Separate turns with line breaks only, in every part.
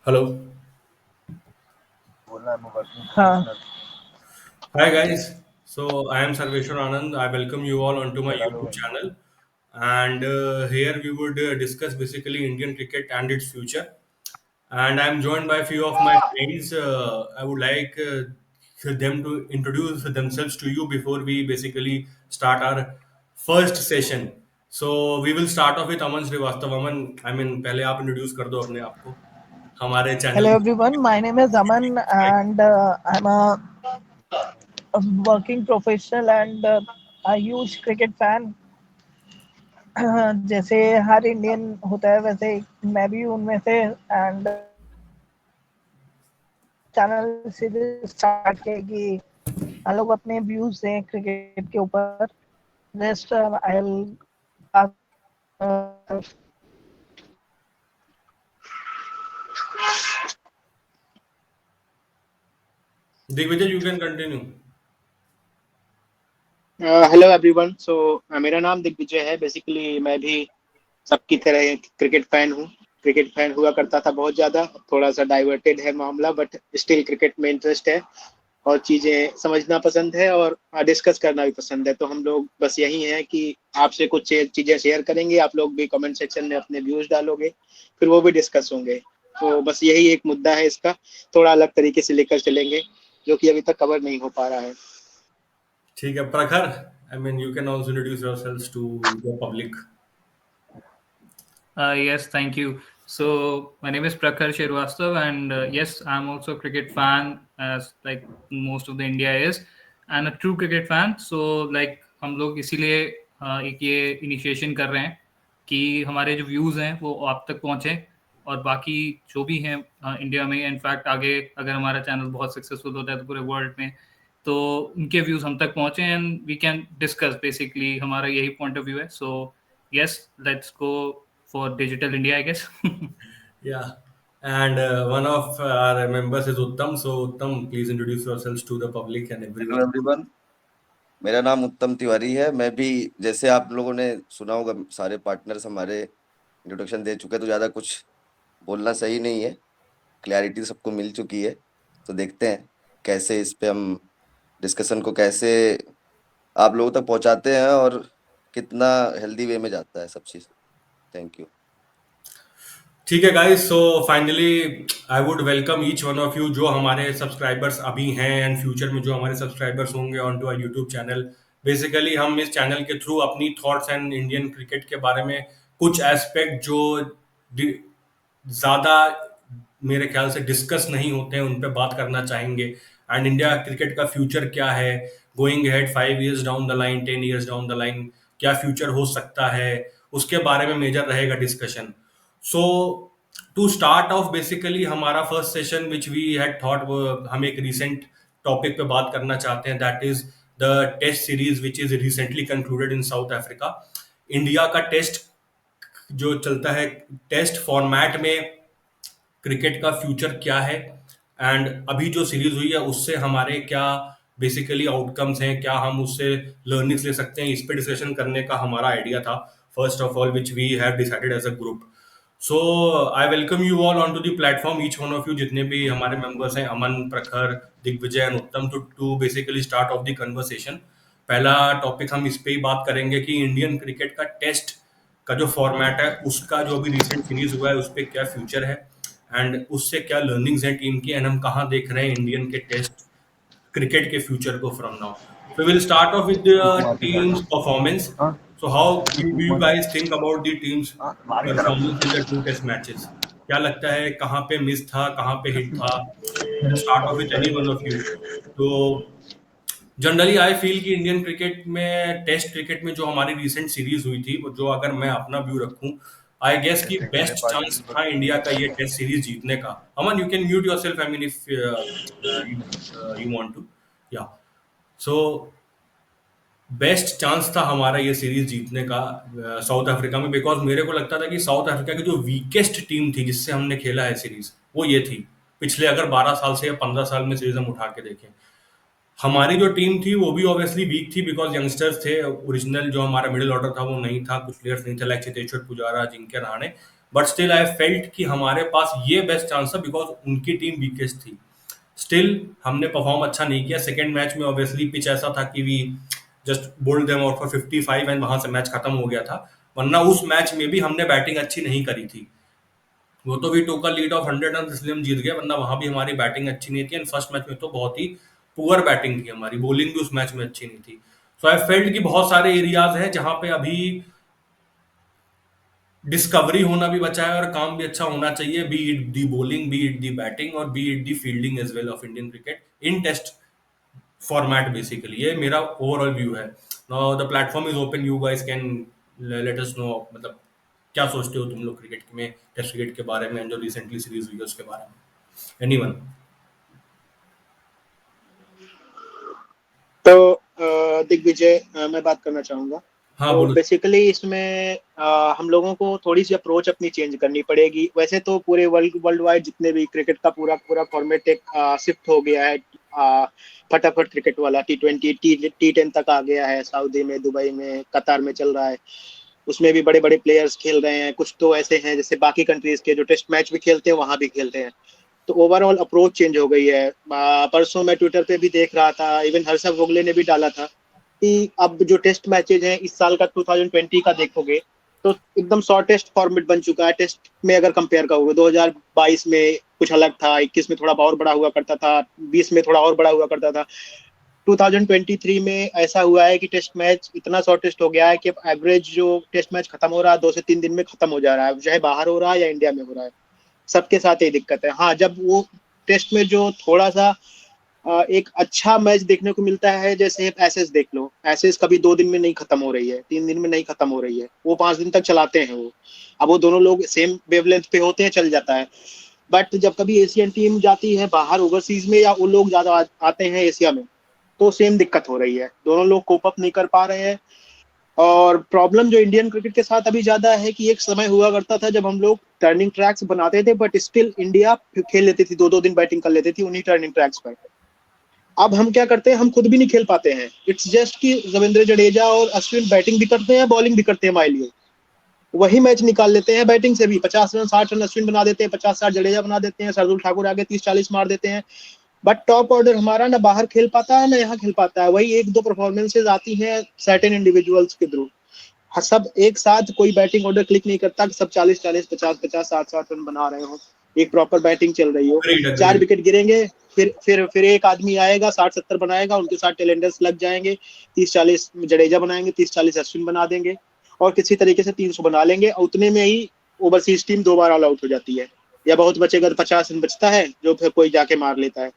Hello.
हाँ
Hi guys. So I am Sarveshwar Anand. I welcome you all onto my YouTube channel. And here we would discuss basically Indian cricket and its future. And I'm joined by a few of my friends. I would like them to introduce themselves to you before we basically start our first session. So we will start off with Aman Srivastav. Aman, I mean, पहले आप introduce कर दो अपने आप को हमारे
Hello
channel
everyone, my name is Aman and I'm a working professional and a huge cricket fan. जैसे हर Indian होता है वैसे मैं भी उनमें से एंड चैनल से स्टार्ट किया कि हम लोग अपने व्यूज दें क्रिकेट के ऊपर just I
Digvijay, you can continue.
Hello everyone. मेरा नाम दिग्विजय है। बेसिकली मैं भी सबकी तरह क्रिकेट फैन हूँ। क्रिकेट फैन हुआ करता था बहुत ज़्यादा। थोड़ा सा डाइवर्टेड है मामला, बट स्टिल क्रिकेट में इंटरेस्ट है और चीज़ें समझना पसंद है और डिस्कस करना भी पसंद है। तो हम लोग बस यही है कि आपसे कुछ चीज़ें शेयर करेंगे, आप लोग भी कमेंट सेक्शन में अपने व्यूज़ डालोगे, फिर वो भी डिस्कस होंगे। तो बस यही एक मुद्दा है, इसका थोड़ा अलग तरीके से लेकर चलेंगे जो कि अभी तक कवर नहीं हो पा रहा है।
ठीक है Prakhar, I mean you can also introduce yourself to the public.
Yes, thank you. So my name is Prakhar Shervastav, and yes, I'm also a cricket fan, as like most of the India is, and a true cricket fan. So like हम लोग इसीलिए एक ये initiation कर रहे हैं कि हमारे जो व्यूज़ हैं वो आप तक पहुँचे और बाकी जो भी हैं इंडिया में, इनफैक्ट आगे अगर हमारा चैनल बहुत सक्सेसफुल होता है तो पूरे वर्ल्ड में, तो उनके व्यूज़ हम तक पहुँचे and we can discuss. Basically हमारा यही पॉइंट ऑफ व्यू है. So yes, let's go for digital India, I guess.
Yeah, and one of our members is Uttam. So Uttam, please introduce yourselves to the public and
hello
everyone.
Everyone, मेरा नाम उत्तम तिवारी है। मैं भी जैसे आप लोगों ने सुना होगा, सारे पार्टनर्स हमारे इंट्रोडक्शन दे चुके हैं, तो ज़्यादा कुछ बोलना सही नहीं है। क्लैरिटी सबको मिल चुकी है। तो देखते हैं कैसे इस पे हम डिस्कशन को कैसे आप लोगों तक पहुंचाते हैं और कितना हेल्दी वे में जाता है सब चीज़। Thank you.
ठीक है guys, so finally I would welcome each one of you जो हमारे सब्सक्राइबर्स अभी हैं एंड फ्यूचर में जो हमारे सब्सक्राइबर्स होंगे on to our YouTube channel. Basically हम इस चैनल के थ्रू अपनी थॉट्स एंड इंडियन क्रिकेट के बारे में कुछ एस्पेक्ट जो ज़्यादा मेरे ख्याल से डिस्कस नहीं होते हैं उन पे बात करना चाहेंगे. एंड इंडिया क्रिकेट का फ्यूचर क्या है going head 5 years down the line, 10 years down the line, क्या फ्यूचर हो सकता है, उसके बारे में मेजर रहेगा discussion. So to start off basically हमारा first session which we had thought, हम एक रिसेंट टॉपिक पे बात करना चाहते हैं, that is the test series which is recently concluded in South Africa. India का टेस्ट जो चलता है, टेस्ट फॉर्मेट में क्रिकेट का फ्यूचर क्या है एंड अभी जो सीरीज हुई है उससे हमारे क्या बेसिकली आउटकम्स हैं, क्या हम उससे लर्निंग्स ले सकते हैं, इस पे डिस्कशन करने का हमारा आइडिया था first of all which we have decided as a group. So I welcome you all on to the platform, each one of you जितने भी हमारे मेंबर्स हैं, Aman, Prakhar, Digvijay and Uttam, to basically start off the conversation. पहला topic हम इस पे ही बात करेंगे कि इंडियन क्रिकेट का टेस्ट का जो फॉर्मेट है उसका जो अभी रिसेंट सीरीज हुआ है उस पर क्या फ्यूचर है एंड उससे क्या लर्निंग्स हैं टीम की एंड हम कहाँ देख रहे हैं इंडियन के टेस्ट क्रिकेट के फ्यूचर को from now. So we'll start off with the team's performance. So how do you guys think about the team's performance in the two test matches? क्या लगता है कहाँ पे मिस था, कहाँ पे हिट था? Start off with any one of you. तो जनरली आई फील कि इंडियन क्रिकेट में, टेस्ट क्रिकेट में जो हमारी रिसेंट सीरीज हुई थी, वो जो अगर मैं अपना व्यू रखूं, आई गेस कि बेस्ट चांस था इंडिया का ये टेस्ट सीरीज जीतने का. Aman, you can mute yourself, I mean if you want to. Yeah, so best chance था हमारा ये सीरीज जीतने का साउथ अफ्रीका में, बिकॉज मेरे को लगता था कि साउथ अफ्रीका की जो वीकेस्ट टीम थी जिससे हमने खेला है सीरीज वो ये थी पिछले अगर 12 साल से या 15 साल में सीरीज हम उठा के देखें. हमारी जो टीम थी वो भी ऑब्वियसली वीक थी बिकॉज यंगस्टर्स थे, ओरिजिनल जो हमारा मिडिल ऑर्डर था वो नहीं था, कुछ प्लेयर्स नहीं थे like Cheteshwar Pujara, Ajinkya Rahane, but still I felt कि हमारे पास ये बेस्ट चांस था बिकॉज उनकी टीम वीकेस्ट थी। स्टिल हमने परफॉर्म अच्छा नहीं किया। सेकेंड मैच में ऑब्वियसली पिच ऐसा था कि we just bowled them out for 55 and वहां से मैच खत्म हो गया था, वरना उस मैच में भी हमने बैटिंग अच्छी नहीं करी थी। वो तो we took a lead of 100 run इसलिए हम जीत गए, वरना वहां भी हमारी बैटिंग अच्छी नहीं थी एंड फर्स्ट मैच में तो बहुत ही पुअर बैटिंग थी हमारी, बॉलिंग भी उस मैच में अच्छी नहीं थी। सो आई फेल्ट कि बहुत सारे एरियाज हैं जहां पे अभी डिस्कवरी होना भी बचा है और काम भी अच्छा होना चाहिए, be it the bowling, be it the batting और be it the fielding as well of Indian cricket in test format. Basically ये मेरा ओवरऑल व्यू है। Now the platform is open, you guys can let us know, मतलब क्या सोचते हो तुम लोग क्रिकेट में, टेस्ट क्रिकेट के बारे में, जो रिसेंटली सीरीज हुई है उसके बारे में, एनीवन?
तो दिग्विजय, मैं बात करना चाहूंगा।
हाँ
तो
बोलो।
बेसिकली इसमें हम लोगों को थोड़ी सी अप्रोच अपनी चेंज करनी पड़ेगी। वैसे तो पूरे वर्ल्ड वाइड जितने भी क्रिकेट का पूरा पूरा फॉर्मेट एक शिफ्ट हो गया है, फटाफट क्रिकेट वाला, T20 T10 तक आ गया है। सऊदी में, दुबई में, कतार में चल रहा है। उसमें भी बड़े बड़े प्लेयर्स खेल रहे हैं। कुछ तो ऐसे हैं जैसे बाकी कंट्रीज के जो टेस्ट मैच भी खेलते हैं वहां भी खेलते हैं। तो ओवरऑल अप्रोच चेंज हो गई है। परसों मैं ट्विटर पे भी देख रहा था, इवन हर्षद वोगले ने भी डाला था कि अब जो टेस्ट मैचेज हैं इस साल का 2020 का देखोगे तो एकदम शॉर्टेस्ट फॉर्मेट बन चुका है। टेस्ट में अगर कंपेयर करोगे 2022 में कुछ अलग था, 21 में थोड़ा और बड़ा हुआ करता था, 20 में थोड़ा और बड़ा हुआ करता था। 2023 में ऐसा हुआ है कि टेस्ट मैच इतना शॉर्टेस्ट हो गया है कि एवरेज जो टेस्ट मैच खत्म हो रहा है 2 से 3 दिन में खत्म हो जा रहा है, चाहे बाहर हो रहा है या इंडिया में हो रहा है। सबके साथ यही दिक्कत है। हाँ, जब वो टेस्ट में जो थोड़ा सा एक अच्छा मैच देखने को मिलता है, जैसे एसेस देख लो, एसेस कभी 2 दिन में नहीं खत्म हो रही है, 3 दिन में नहीं खत्म हो रही है, वो 5 दिन तक चलाते हैं वो। अब वो दोनों लोग सेम वेवलेंथ पे होते हैं, चल जाता है। बट जब कभी एशियन टीम जाती है बाहर ओवरसीज में, या वो लोग ज्यादा आते हैं एशिया में, तो सेम दिक्कत हो रही है, दोनों लोग कोप अप नहीं कर पा रहे हैं। और प्रॉब्लम जो इंडियन क्रिकेट के साथ अभी ज्यादा है कि एक समय हुआ करता था जब हम लोग टर्निंग ट्रैक्स बनाते थे, बट स्टिल इंडिया खेल लेती थी, 2-2 दिन बैटिंग कर लेती थी उन्हीं टर्निंग ट्रैक्स पर। अब हम क्या करते हैं, हम खुद भी नहीं खेल पाते हैं। इट्स जस्ट कि रविंद्र जडेजा और अश्विन बैटिंग भी करते हैं, बॉलिंग भी करते हैं हमारे लिए, वही मैच निकाल लेते हैं बैटिंग से भी। 50 रन 60 रन अश्विन बना देते हैं, 50-60 जडेजा बना देते हैं, शार्दुल ठाकुर आगे 30-40 मार देते हैं। बट टॉप ऑर्डर हमारा ना बाहर खेल पाता है ना यहाँ खेल पाता है। वही 1-2 परफॉर्मेंसेज आती हैं सर्टेन इंडिविजुअल्स के थ्रू। सब एक साथ कोई बैटिंग ऑर्डर क्लिक नहीं करता कि सब 40-40, 50-50, 60-60 रन बना रहे हो, एक प्रॉपर बैटिंग चल रही हो। 4 विकेट गिरेंगे, फिर एक आदमी आएगा 60-70 बनाएगा, उनके साथ टेलेंडर्स लग जाएंगे, 30-40 जडेजा बनाएंगे, 30-40 अश्विन बना देंगे और किसी तरीके से 300 बना लेंगे। उतने में ही ओवरसीज टीम 2 बार ऑल आउट हो जाती है, या बहुत बचेगा तो 50 रन बचता है जो फिर कोई जाके मार लेता है।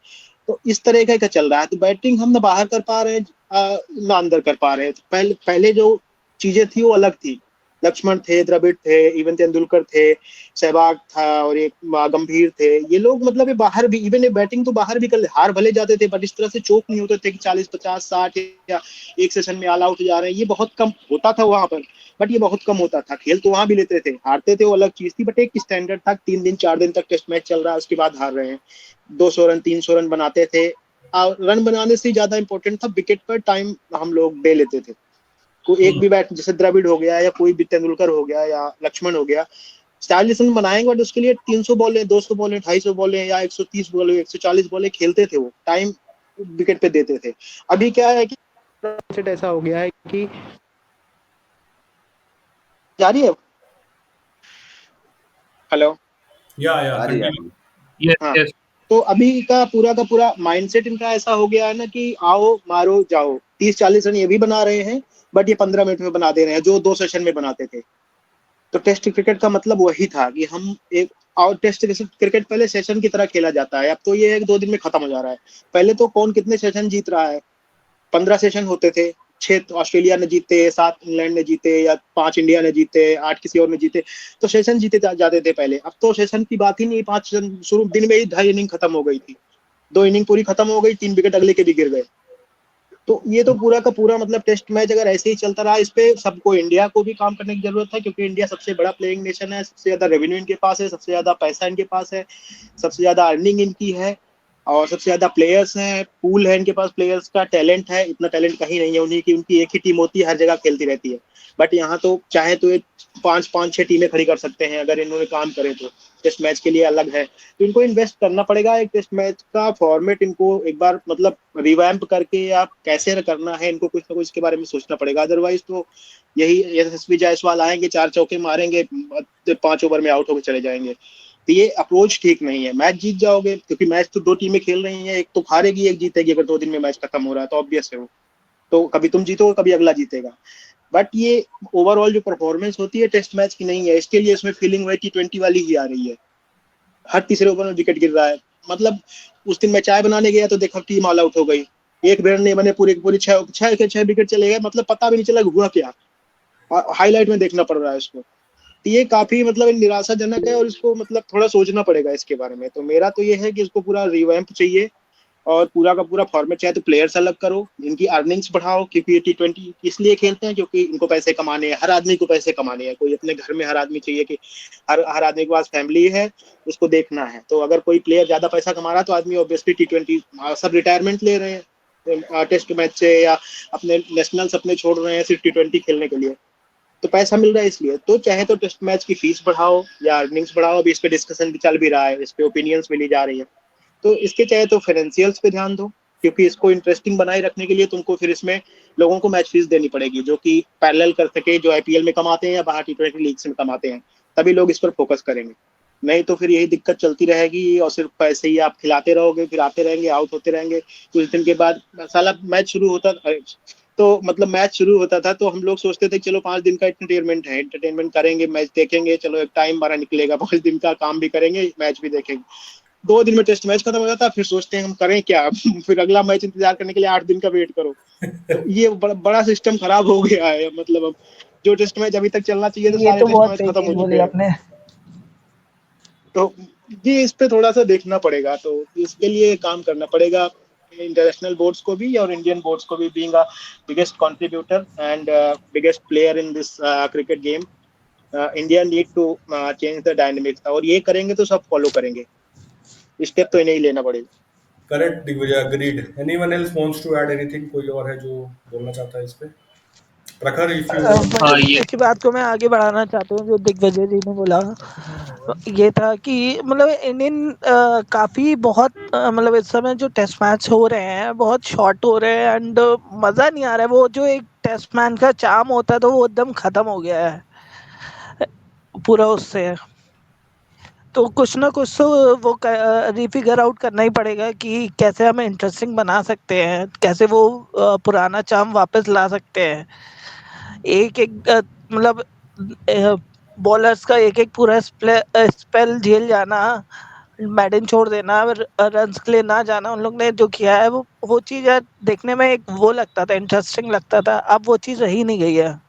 तो इस तरह का चल रहा है। तो बैटिंग हम ना बाहर कर पा रहे हैं ना अंदर कर पा रहे हैं। तो पहले जो चीजें थी वो अलग थी। लक्ष्मण थे, द्रविड़ थे, इवन तेंदुलकर थे, सहवाग था और एक गंभीर थे। ये लोग मतलब ये बाहर भी, इवन ये बैटिंग तो बाहर भी कर ले, हार भले जाते थे बट इस तरह से चोक नहीं होते थे कि 40-50-60 या एक सेशन में ऑल आउट जा रहे हैं। ये बहुत कम होता था वहां पर, बट ये बहुत कम होता था। खेल तो वहां भी लेते थे, हारते थे वो अलग चीज थी, बट एक स्टैंडर्ड था। 3 दिन 4 दिन तक टेस्ट मैच चल रहा है, उसके बाद हार रहे हैं। 200 रन 300 रन बनाते थे। रन बनाने से ज्यादा इंपॉर्टेंट था विकेट पर टाइम हम लोग दे लेते थे। कोई एक भी बैट, जैसे द्रविड़ हो गया या कोई भी तेंदुलकर हो गया या लक्ष्मण हो गया, 40 रन बनाएंगे बट उसके लिए 300 बॉलें, 200 बॉलें, 250 बॉलें या 130 बॉलें, 140 बॉलें खेलते थे। वो टाइम विकेट पे देते थे। अभी क्या है कि ऐसा हो गया है कि जारी है। हेलो,
या
आ रही है।
Yes,
हाँ,
yes.
तो अभी का पूरा माइंडसेट इनका ऐसा हो गया है ना कि आओ मारो जाओ। 30-40 रन ये भी बना रहे हैं, बट ये 15 मिनट में बना दे रहे हैं जो 2 सेशन में बनाते थे। तो टेस्ट क्रिकेट का मतलब वही था कि हम एक, और टेस्ट क्रिकेट पहले सेशन की तरह खेला जाता है, अब तो ये है कि 2 दिन में खत्म हो जा रहा है। पहले तो कौन कितने सेशन जीत रहा है, 15 सेशन होते थे, 6 तो ऑस्ट्रेलिया ने जीते, 7 इंग्लैंड ने जीते, या 5 इंडिया ने जीते, 8 किसी और ने जीते। तो सेशन जीते जाते थे पहले। अब तो सेशन की बात ही नहीं, 5 सेशन शुरू दिन में ही 2.5 इनिंग खत्म हो गई थी, 2 इनिंग पूरी खत्म हो गई, 3 विकेट अगले के भी गिर गए। तो ये तो पूरा का पूरा मतलब टेस्ट मैच अगर ऐसे ही चलता रहा, इस पे सबको, इंडिया को भी काम करने की जरूरत है, क्योंकि इंडिया सबसे बड़ा प्लेइंग नेशन है, सबसे ज्यादा रेवेन्यू इनके पास है, सबसे ज्यादा पैसा इनके पास है, सबसे ज्यादा अर्निंग इनकी है। और सबसे ज्यादा प्लेयर्स हैं, पूल है इनके पास, प्लेयर्स का टैलेंट है, इतना टैलेंट कहीं नहीं है उन्हीं की, उनकी एक ही टीम होती है, हर जगह खेलती रहती है। बट यहाँ तो चाहे तो ये पांच पांच छह टीमें खड़ी कर सकते हैं अगर इन्होंने काम करे तो। टेस्ट मैच के लिए अलग है, तो इनको इन्वेस्ट करना पड़ेगा। एक टेस्ट मैच का फॉर्मेट इनको एक बार मतलब रिवैम्प करके या कैसे करना है, इनको कुछ ना कुछ इसके बारे में सोचना पड़ेगा। अदरवाइज तो यही यशस्वी जायसवाल आएंगे, 4 चौके मारेंगे, 5 ओवर में आउट होकर चले जाएंगे। तो ये अप्रोच ठीक नहीं है। मैच जीत जाओगे क्योंकि मैच तो 2 टीमें खेल रही हैं, एक तो हारेगी एक जीतेगी। अगर 2 दिन में मैच खत्म हो रहा है तो ऑब्वियस है वो, तो कभी तुम जीतोगे कभी अगला जीतेगा। बट ये ओवरऑल जो परफॉर्मेंस होती है टेस्ट मैच की नहीं है, इसके लिए इसमें फीलिंग वही T20 वाली ही आ रही है। हर तीसरे ओवर में विकेट गिर रहा है। मतलब उस दिन मैं चाय बनाने गया तो देखा टीम ऑल आउट हो गई, एक विकेट नहीं बने, पूरी पूरी छह छह के छह विकेट चले गए, मतलब पता भी नहीं चला हुआ क्या। हाईलाइट में देखना पड़ रहा है उसको। तो ये काफी मतलब निराशाजनक है और इसको मतलब थोड़ा सोचना पड़ेगा इसके बारे में। तो मेरा तो ये है कि इसको पूरा रिवैम्प चाहिए और पूरा का पूरा फॉर्मेट चाहे तो प्लेयर्स अलग करो, इनकी अर्निंग्स बढ़ाओ, क्योंकि ये T20 इसलिए खेलते हैं क्योंकि इनको पैसे कमाने हैं, हर आदमी को पैसे कमाने हैं। कोई अपने घर में हर आदमी चाहिए कि हर आदमी के पास फैमिली है, उसको देखना है। तो अगर कोई प्लेयर ज्यादा पैसा कमा रहा है तो आदमी ऑब्वियसली T20 सब रिटायरमेंट ले रहे हैं टेस्ट मैच से, या अपने नेशनल्स अपने छोड़ रहे हैं सिर्फ T20 खेलने के लिए। तो पैसा मिल रहा है इसलिए। तो चाहे तो टेस्ट मैच की फीस बढ़ाओ या अर्निंग्स बढ़ाओ, अभी इस पे डिस्कशन भी चल भी रहा है, इस पे ओपिनियंस मिली जा रही है। तो इसके चाहे तो फाइनेंशियल्स पे ध्यान दो, क्योंकि इसको इंटरेस्टिंग बनाए रखने के लिए तुमको फिर इसमें लोगों को मैच फीस देनी पड़ेगी, जो कि पैरेलल कर सके जो IPL में कमाते हैं या बाहर T20 लीग्स में कमाते हैं, तभी लोग इस पर फोकस करेंगे। नहीं तो फिर यही दिक्कत चलती रहेगी और सिर्फ पैसे ही आप खिलाते रहोगे, फिर आते रहेंगे आउट होते रहेंगे। कुछ दिन के बाद साला मैच शुरू होता तो मतलब मैच शुरू होता था तो हम लोग सोचते थे चलो 5 दिन का एंटरटेनमेंट है, एंटरटेनमेंट करेंगे, मैच देखेंगे, चलो एक टाइम हमारा निकलेगा, 5 दिन का काम भी करेंगे मैच भी देखेंगे। 2 दिन में टेस्ट मैच खत्म हो जाता, फिर सोचते हैं हम करें क्या फिर अगला मैच इंतजार करने के लिए 8 दिन का वेट करो। तो ये बड़ा सिस्टम खराब हो गया है। मतलब अब जो टेस्ट मैच अभी तक चलना चाहिए था
ये
सारे
तो
टेस्ट
बहुत
मैच
सही
खत्म
चीज
हो
बोली
चुके हैं।
आपने।
तो ये इस पे थोड़ा सा देखना पड़ेगा, तो इसके लिए काम करना पड़ेगा इंटरनेशनल बोर्ड्स को भी और इंडियन बोर्ड्स को भी, being a biggest contributor and biggest player in this cricket game. India need to change the dynamics, और ये करेंगे तो सब फॉलो करेंगे, स्टेप तो इन्हें ही लेना पड़ेगा।
Correct Digvijay, agreed. Anyone else wants to add anything? कोई और है जो बोलना चाहता है इस पे? प्रखर, इफ यू वांट।
मैं
ये
इसी बात को मैं आगे बढ़ाना चाहता हूँ जो दिग्विजय जी ने बोला। ये था कि मतलब इंडियन काफी बहुत मतलब इस समय जो टेस्ट मैच हो रहे हैं बहुत शॉर्ट हो रहे हैं एंड मजा नहीं आ रहा है। वो जो एक टेस्ट मैच का चार्म होता है तो वो एकदम खत्म हो गया है पूरा उससे। तो कुछ ना कुछ तो वो रिफिगर आउट करना ही पड़ेगा कि कैसे हम इंटरेस्टिंग बना सकते हैं, कैसे वो पुराना चार्म वापस ला सकते हैं। एक एक मतलब बॉलर्स का एक एक पूरा स्पेल झेल जाना, बैटिंग छोड़ देना, रन्स के लिए ना जाना, उन लोग ने जो किया है वो चीज यार देखने में एक वो लगता था, इंटरेस्टिंग लगता था। अब वो चीज रही नहीं गई है।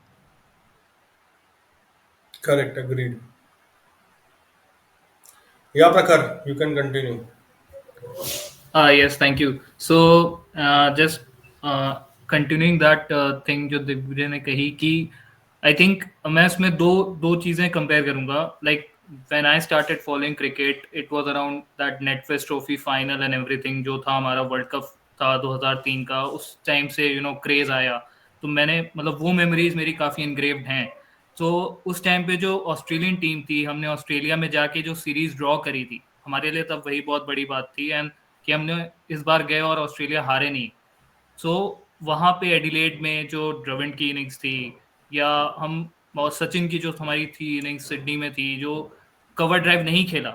Correct, agreed. या प्रखर, you can continue.
Yes, thank you. So, just continuing that thing जो दिग्विजय ने कही कि I think मैं इसमें दो चीजें कंपेयर करूंगा. Like when I started following cricket, it was around that Netflix Trophy final and everything जो था हमारा वर्ल्ड कप था 2003 का. उस टाइम से क्रेज आया, तो मैंने मतलब वो मेमोरीज मेरी काफी इनग्रेव्ड हैं. तो उस टाइम पे जो ऑस्ट्रेलियन टीम थी, हमने ऑस्ट्रेलिया में जाके जो सीरीज ड्रॉ करी थी, हमारे लिए तब वही बहुत बड़ी बात थी. एंड कि हमने इस बार गए और ऑस्ट्रेलिया हारे नहीं. सो वहाँ पे एडिलेड में जो द्रविड़ की इनिंग्स थी, या हम और सचिन की जो हमारी थी इनिंग्स सिडनी में थी, जो कवर ड्राइव नहीं खेला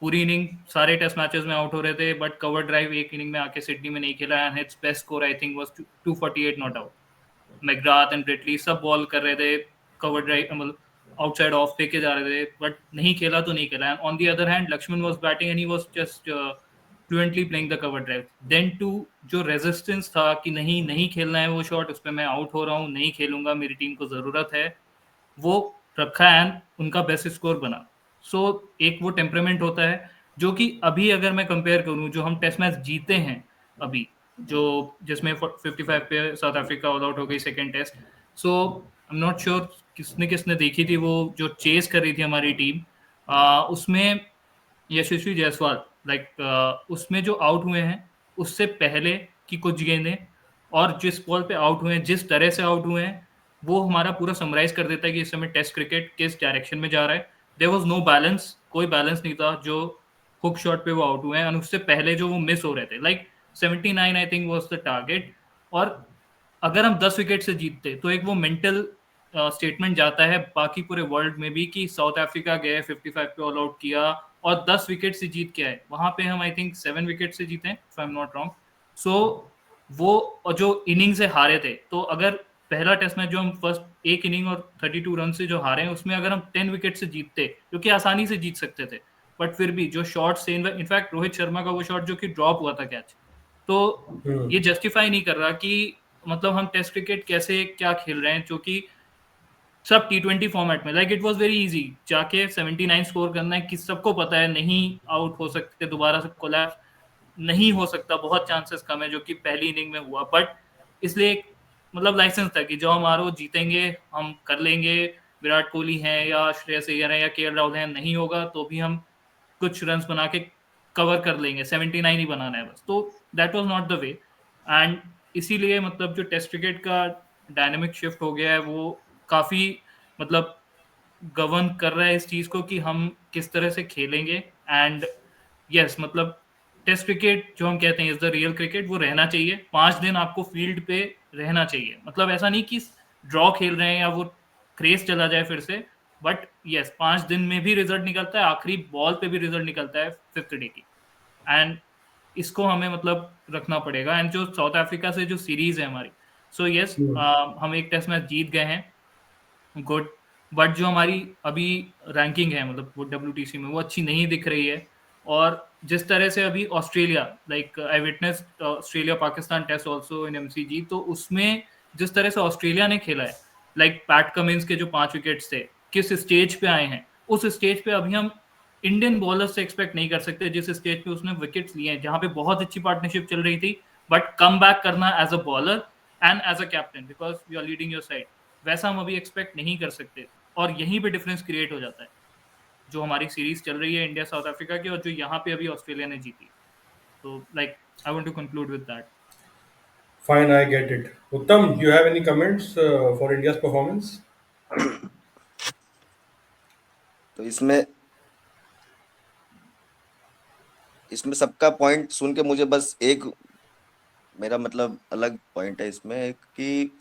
पूरी इनिंग, सारे टेस्ट मैचेस में आउट हो रहे थे बट कवर ड्राइव एक इनिंग में आके सिडनी में नहीं खेला. And his best score I think was 248 not out. McGrath and Brett Lee सब बॉल कर रहे थे, कवर ड्राइव मतलब आउटसाइड ऑफ लेके जा रहे थे, बट नहीं खेला तो नहीं खेला. And on the other hand Laxman was batting and he was just fluently playing the cover drive. Then to जो रेजिस्टेंस था कि नहीं खेलना है वो शॉट, उस पर मैं आउट हो रहा हूँ, नहीं खेलूंगा, मेरी टीम को जरूरत है, वो रखा एंड उनका बेस्ट स्कोर बना. सो एक वो टेम्परामेंट होता है जो कि अभी अगर मैं कंपेयर करूं जो हम टेस्ट मैच जीते हैं अभी, जो जिसमें 55 पे साउथ अफ्रीका ऑल आउट हो गई second test. So I am not sure किसने देखी थी वो जो चेस कर रही थी हमारी टीम. उसमें यशस्वी जायसवाल लाइक उसमें जो आउट हुए हैं उससे पहले की कुछ गेंदें और जिस बॉल पे आउट हुए हैं, जिस तरह से आउट हुए हैं, वो हमारा पूरा समराइज कर देता है कि इस समय टेस्ट क्रिकेट किस डायरेक्शन में जा रहा है। देयर वाज नो बैलेंस, कोई बैलेंस नहीं था जो हुक शॉट पे वो आउट हुए हैं, और उससे पहले जो वो मिस हो रहे थे, like 79 I think was the target. और अगर हम 10 विकेट से जीतते तो एक वो मेंटल स्टेटमेंट जाता है बाकी पूरे वर्ल्ड में भी कि साउथ अफ्रीका गए 55 पे ऑल आउट किया और 10 विकेट से जीत के आए। वहां पे हम आई थिंक 7 विकेट से जीते if I am not wrong. So वो और जो इनिंग से हारे थे, तो अगर पहला टेस्ट मैच जो हम फर्स्ट एक इनिंग और 32 रन से जो हारे हैं, उसमें अगर हम 10 विकेट से जीतते, जो कि आसानी से जीत सकते थे, बट फिर भी जो शॉट से इनफैक्ट रोहित शर्मा का वो शॉट जो कि ड्रॉप हुआ था कैच, तो ये जस्टिफाई नहीं कर रहा कि मतलब हम टेस्ट क्रिकेट कैसे क्या खेल रहे हैं, जो कि सब T20 फॉर्मेट में like it was very easy जाके 79 स्कोर करना है कि सबको पता है नहीं आउट हो सकते, दोबारा से कोलैप्स नहीं हो सकता, बहुत चांसेस कम है, जो कि पहली इनिंग में हुआ। बट इसलिए एक मतलब लाइसेंस था कि जो हम आर जीतेंगे, हम कर लेंगे, विराट कोहली हैं या श्रेयस अय्यर हैं या केएल राहुल हैं, नहीं होगा तो भी हम कुछ रन बना के कवर कर लेंगे, 79 ही बनाना है बस। तो that was not the way, and इसीलिए मतलब जो टेस्ट क्रिकेट का डायनेमिक शिफ्ट हो गया है वो काफी मतलब गवर्न कर रहा है इस चीज को कि हम किस तरह से खेलेंगे। एंड यस मतलब टेस्ट क्रिकेट जो हम कहते हैं इज द रियल क्रिकेट, वो रहना चाहिए। 5 दिन आपको फील्ड पे रहना चाहिए, मतलब ऐसा नहीं कि ड्रॉ खेल रहे हैं या वो क्रेज चला जाए फिर से, बट यस 5 दिन में भी रिजल्ट निकलता है, आखिरी बॉल पे भी रिजल्ट निकलता है 5th डे की। एंड इसको हमें मतलब रखना पड़ेगा। एंड जो साउथ अफ्रीका से जो सीरीज है हमारी, सो यस हम एक टेस्ट मैच जीत गए हैं, गुड, बट जो हमारी अभी रैंकिंग है मतलब वो WTC में वो अच्छी नहीं दिख रही है। और जिस तरह से अभी Australia, like I witness Australia Pakistan test also in MCG, तो उसमें जिस तरह से ऑस्ट्रेलिया ने खेला है, लाइक पैट कमिंस के जो 5 विकेट्स थे, किस स्टेज पे आए हैं, उस स्टेज पे अभी हम इंडियन बॉलर से एक्सपेक्ट नहीं कर सकते जिस स्टेज पे उसने विकेट्स लिए हैं, जहां पे बहुत अच्छी पार्टनरशिप चल रही थी, बट कम बैक करना as a bowler and as a captain because you are leading your side, वैसा हम अभी एक्सपेक्ट नहीं कर सकते। और यहीं पे डिफरेंस क्रिएट हो जाता है जो हमारी सीरीज चल रही है इंडिया साउथ अफ्रीका की, और जो यहाँ पे अभी ऑस्ट्रेलिया ने जीती। तो like I want to conclude with that.
Fine, I get it. Uttam, you have any comments for India's performance?
तो इसमें इसमें सबका पॉइंट सुन के मुझे बस एक मेरा मतलब अलग पॉइंट है इसमें एक, कि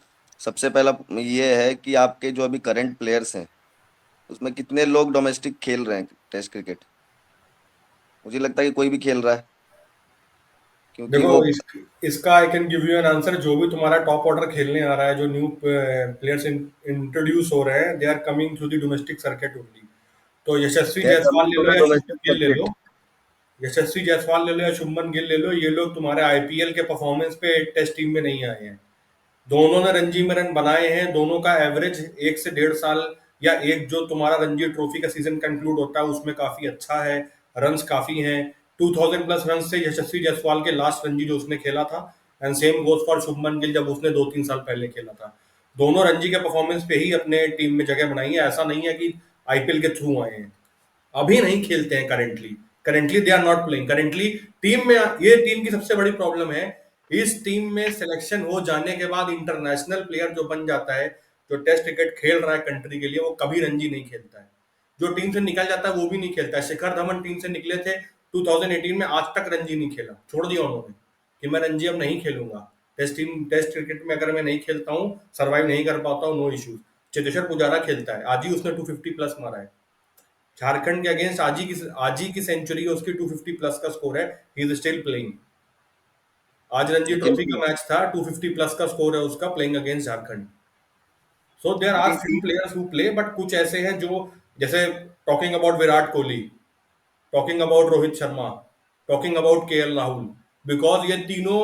सबसे पहला ये है कि आपके जो अभी करंट प्लेयर्स हैं उसमें कितने लोग डोमेस्टिक खेल रहे हैं टेस्ट क्रिकेट। मुझे लगता है कि कोई भी खेल रहा है, क्योंकि
देखो
वो
इसका I can give you an answer. जो भी तुम्हारा टॉप ऑर्डर खेलने आ रहा है, जो न्यू प्लेयर्स इंट्रोड्यूस हो रहे हैं, they are coming through the domestic circuit only. तो Yashasvi
they are
Jaiswal
coming
ले
टू
लो
द
या
डोमेस्टिक
शुभमन गिल ले लो,
सर्किट।
यशस्वी जायसवाल ले लो या शुभमन गिल ले लो, ये लोग तुम्हारे IPL के परफॉर्मेंस पे टेस्ट टीम में नहीं आए हैं। दोनों ने रणजी में रन बनाए हैं, दोनों का एवरेज 1 से 1.5 साल या एक जो तुम्हारा रणजी ट्रॉफी का सीजन कंक्लूड होता है उसमें काफी अच्छा है, रन्स काफी हैं। 2000 प्लस रन से यशस्वी जायसवाल के लास्ट रणजी जो उसने खेला था, and same goes for Shubman Gill जब उसने 2-3 साल पहले खेला था। दोनों रणजी के परफॉर्मेंस पे ही अपने टीम में जगह बनाई है, ऐसा नहीं है कि IPL के थ्रू आए हैं। अभी नहीं खेलते हैं currently, currently they are not playing currently. Team में ये टीम की सबसे बड़ी प्रॉब्लम है, इस टीम में सिलेक्शन हो जाने के बाद इंटरनेशनल प्लेयर जो बन जाता है, जो टेस्ट क्रिकेट खेल रहा है कंट्री के लिए, वो कभी रणजी नहीं खेलता है। जो टीम से निकल जाता है वो भी नहीं खेलता है। शिखर धवन टीम से निकले थे 2018 में, आज तक रणजी नहीं खेला, छोड़ दिया उन्होंने कि मैं रणजी अब नहीं खेलूंगा। टेस्ट क्रिकेट में अगर मैं नहीं खेलता हूँ, सर्वाइव नहीं कर पाता हूँ, नो इश्यूज। चेतेश्वर पुजारा खेलता है, आज ही उसने 250 प्लस मारा है झारखंड के अगेंस्ट। आज ही की सेंचुरी है उसकी, 250 प्लस का स्कोर है, ही इज स्टिल प्लेइंग। आज रणजी
लेकिन
ट्रॉफी का मैच था, 250 प्लस का स्कोर है उसका, playing against Jharkhand. So there are
लेकिन
few players who play, but कुछ ऐसे हैं जो, जैसे talking about Virat Kohli, talking about Rohit Sharma, talking about KL Rahul, because ये तीनों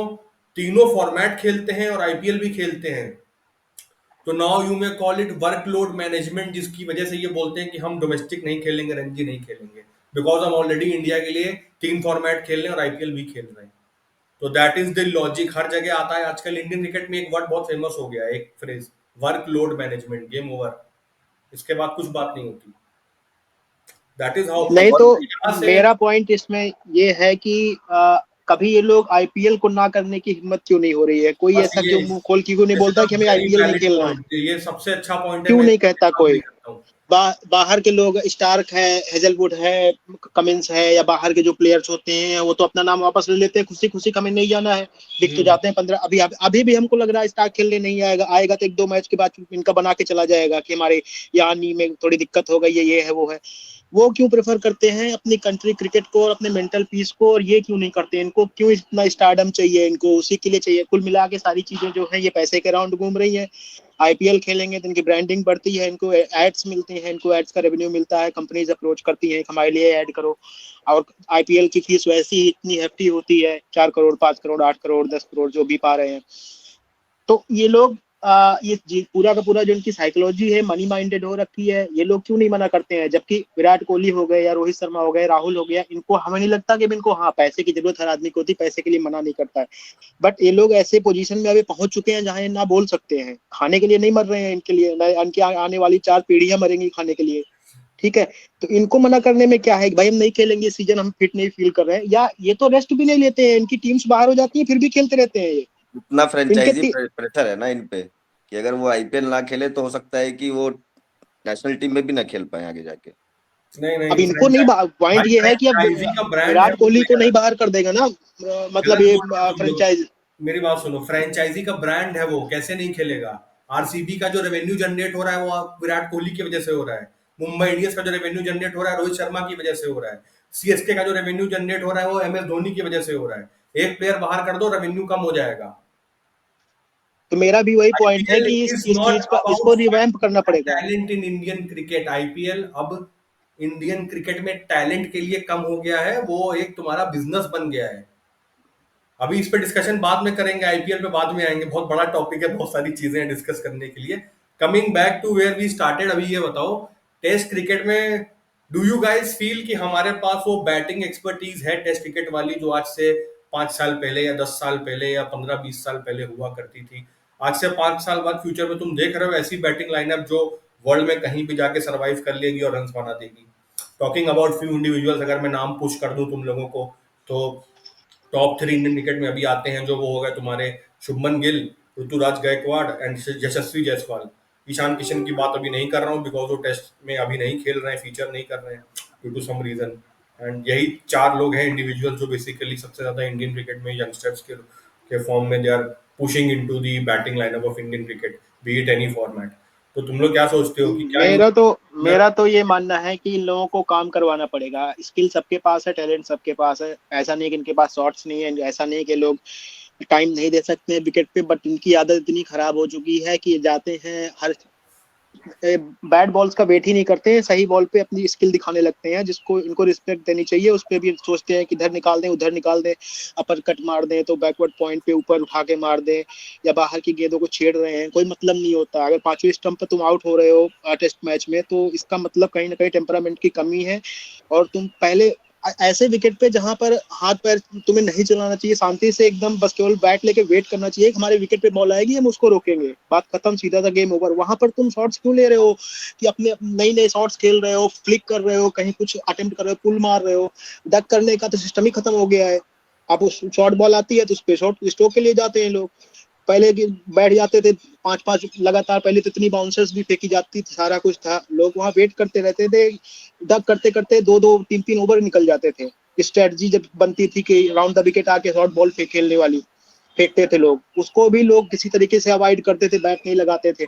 तीनों फॉर्मेट खेलते हैं और IPL भी खेलते हैं। तो now you may call it workload management, जिसकी वजह से ये बोलते हैं कि हम डोमेस्टिक नहीं खेलेंगे, रणजी नहीं खेलेंगे, बिकॉज हम ऑलरेडी इंडिया के लिए 3 फॉर्मेट खेल रहे हैं और IPL भी खेल रहे हैं। तो दैट इज द लॉजिक, हर जगह आता है आजकल। इंडियन क्रिकेट में एक वर्ड बहुत फेमस हो गया है, एक phrase, workload management, game over, इसके बाद कुछ बात नहीं होती। That is how.
नहीं तो
यहाँ से
मेरा पॉइंट इसमें ये है कि कभी ये लोग आईपीएल को ना करने की हिम्मत क्यों नहीं हो रही है? कोई
बस
ऐसा
ये
क्यों मुंह खोल के क्यों नहीं
दिस इज
बोलता
अ
कि हमें
वेरी
आईपीएल नहीं
वैलिड
खेलना है?
पॉइंट, ये सबसे अच्छा पॉइंट है,
क्यों
मैं
नहीं कहता कोई?
एग्री करता हूँ।
बाहर के लोग, स्टार्क है, हेजलवुड है, कमिंस है, या बाहर के जो प्लेयर्स होते हैं वो तो अपना नाम वापस ले लेते हैं खुशी खुशी, हमें नहीं जाना है, दिख तो जाते हैं 15। अभी भी हमको लग रहा है स्टार्क खेलने नहीं आएगा, आएगा तो 1-2 मैच के बाद इनका बना के चला जाएगा कि हमारे यहाँ नी में थोड़ी दिक्कत हो गई है, ये है वो है। वो क्यों प्रेफर करते हैं अपनी कंट्री क्रिकेट को और अपने मेंटल पीस को, और ये क्यों नहीं करते? इनको क्यों इतना स्टारडम चाहिए? इनको उसी के लिए चाहिए। कुल मिला के सारी चीजें जो है ये पैसे के राउंड घूम रही है। आईपीएल खेलेंगे तो इनकी ब्रांडिंग बढ़ती है, इनको एड्स मिलती हैं, इनको एड्स का रेवेन्यू मिलता है, कंपनीज अप्रोच करती हैं हमारे लिए ऐड करो। और आईपीएल की फीस वैसे ही इतनी hefty होती है, 4 करोड़, 5 करोड़, 8 करोड़, 10 करोड़ जो भी पा रहे हैं। तो ये लोग ये पूरा का पूरा जो इनकी साइकोलॉजी है मनी माइंडेड हो रखी है। ये लोग क्यों नहीं मना करते हैं? जबकि विराट कोहली हो गए या रोहित शर्मा हो गए, राहुल हो गया, इनको हमें नहीं लगता कि इनको हाँ पैसे की जरूरत हर आदमी को होती, पैसे के लिए मना नहीं करता है। बट ये लोग ऐसे पोजीशन में अभी पहुंच चुके हैं जहां ये ना बोल सकते हैं। खाने के लिए नहीं मर रहे हैं, इनके लिए इनकी आने वाली 4 पीढ़ियां मरेंगी खाने के लिए। ठीक है, तो इनको मना करने में क्या है कि भाई हम नहीं खेलेंगे सीजन, हम फिट नहीं फील कर रहे हैं, या ये तो रेस्ट भी नहीं लेते हैं, इनकी टीम्स बाहर हो जाती है फिर भी खेलते रहते हैं ये।
इतना फ्रेंचाइजी
इनके
प्रेशर है ना इन पे कि अगर वो आईपीएल ना खेले तो हो सकता है कि वो नेशनल टीम में भी ना खेल पाए आगे जाके।
अब
नहीं
इनको नहीं, पॉइंट
भाई
ये है कि अब
फ्रेंचाइजी का ब्रांड है
विराट
वो
कोहली को नहीं
player।
बाहर कर देगा ना, मतलब
गलत
ये
बोल रहे हो तुम लोग।
फ्रेंचाइज।
मेरी बात सुनो, फ्रेंचाइजी का ब्रांड है वो, कैसे नहीं खेलेगा? आरसीबी का जो रेवेन्यू जनरेट हो रहा है वो विराट कोहली की वजह से हो रहा है। मुंबई इंडियंस का जो रेवेन्यू जनरेट हो रहा है रोहित शर्मा की वजह से हो रहा है। सीएसके का जो रेवेन्यू जनरेट हो रहा है वो एमएस धोनी की वजह से हो रहा है। एक प्लेयर बाहर कर दो, रेवेन्यू कम हो जाएगा।
तो मेरा भी वही पॉइंट है
आईपीएल
कि
इज
इस
नॉट
चीज का इसको
अबाउट
रिवैम्प करना पड़ेगा।
Talent in Indian cricket. IPL अब इंडियन क्रिकेट में टैलेंट के लिए कम हो गया है, वो एक तुम्हारा बिजनेस बन गया है। अभी इस पे डिस्कशन बाद में करेंगे, आईपीएल पे बाद में आएंगे, बहुत बड़ा टॉपिक है, बहुत सारी चीजें हैं डिस्कस करने के लिए। Coming back to where we started, अभी ये बताओ टेस्ट क्रिकेट में डू यू गाइज फील कि हमारे पास वो बैटिंग एक्सपर्टीज है टेस्ट क्रिकेट वाली जो आज से 5 साल पहले या 10 साल पहले या 15-20 साल पहले हुआ करती थी? आज से 5 साल बाद फ्यूचर में तुम देख रहे हो ऐसी बैटिंग लाइनअप जो वर्ल्ड में कहीं भी जाके सर्वाइव कर लेगी और रन बना देगी? टॉकिंग अबाउट फ्यू इंडिविजुअल्स, अगर मैं नाम पुश कर दूं तुम लोगों को, तो टॉप 3 इंडियन क्रिकेट में अभी आते हैं जो वो हो गए तुम्हारे शुभमन गिल, ऋतुराज गायकवाड़ एंड यशस्वी जायसवाल। ईशान किशन की बात अभी नहीं कर रहा हूँ बिकॉज वो टेस्ट में अभी नहीं खेल रहे हैं, फीचर नहीं कर रहे हैं due to some reason. And यही 4 लोग हैं इंडिविजुअल जो बेसिकली सबसे ज्यादा इंडियन क्रिकेट में यंगस्टर्स के फॉर्म में they are pushing into the batting lineup of Indian cricket, be it any format. तो तुम लोग क्या सोचते हो कि क्या
मेरा तो ये मानना है कि इन लोगों को काम करवाना पड़ेगा। स्किल सबके पास है, टैलेंट सबके पास है, ऐसा नहीं कि इनके पास शॉट्स नहीं है, ऐसा नहीं कि लोग टाइम नहीं दे सकते हैं विकेट पे, बट इनकी आदत इतनी खराब हो चुकी है कि जाते हैं हर बैड बॉल्स का वेट ही नहीं करते हैं, सही बॉल पे अपनी स्किल दिखाने लगते हैं, जिसको इनको रिस्पेक्ट देनी चाहिए उस पर भी सोचते हैं कि इधर निकाल दें उधर निकाल दें, अपर कट मार दें तो बैकवर्ड पॉइंट पे ऊपर उठा के मार दें, या बाहर की गेंदों को छेड़ रहे हैं, कोई मतलब नहीं होता। अगर 5वें स्टंप पे तुम आउट हो रहे हो टेस्ट मैच में तो इसका मतलब कहीं ना कहीं टेम्परामेंट की कमी है। और तुम पहले ऐसे विकेट पे जहां पर हाथ पैर तुम्हें नहीं चलाना चाहिए, शांति से एकदम बस केवल बैट लेके वेट करना चाहिए कि हमारे विकेट पे बॉल आएगी हम उसको रोकेंगे, बात खत्म, सीधा सा गेम ओवर। वहां पर तुम शॉट्स क्यों ले रहे हो कि अपने नई नई शॉट्स खेल रहे हो, फ्लिक कर रहे हो, कहीं कुछ अटेम्प्ट कर रहे हो, पुल मार रहे हो? डक करने का तो सिस्टम ही खत्म हो गया है। आप उस शॉर्ट बॉल आती है तो उस पर शॉर्ट स्ट्रोक के लिए जाते हैं लोग। पहले बैठ जाते थे 5-5 लगातार, पहले तो इतनी बाउंसर्स भी फेंकी जाती थी, सारा कुछ था, लोग वहां वेट करते रहते थे, डक करते करते 2-2 3-3 ओवर निकल जाते थे। स्ट्रेटजी जब बनती थी कि राउंड द विकेट आके शॉर्ट बॉल खेलने वाली फेंकते थे लोग, उसको भी लोग किसी तरीके से अवॉइड करते थे, बैट नहीं लगाते थे।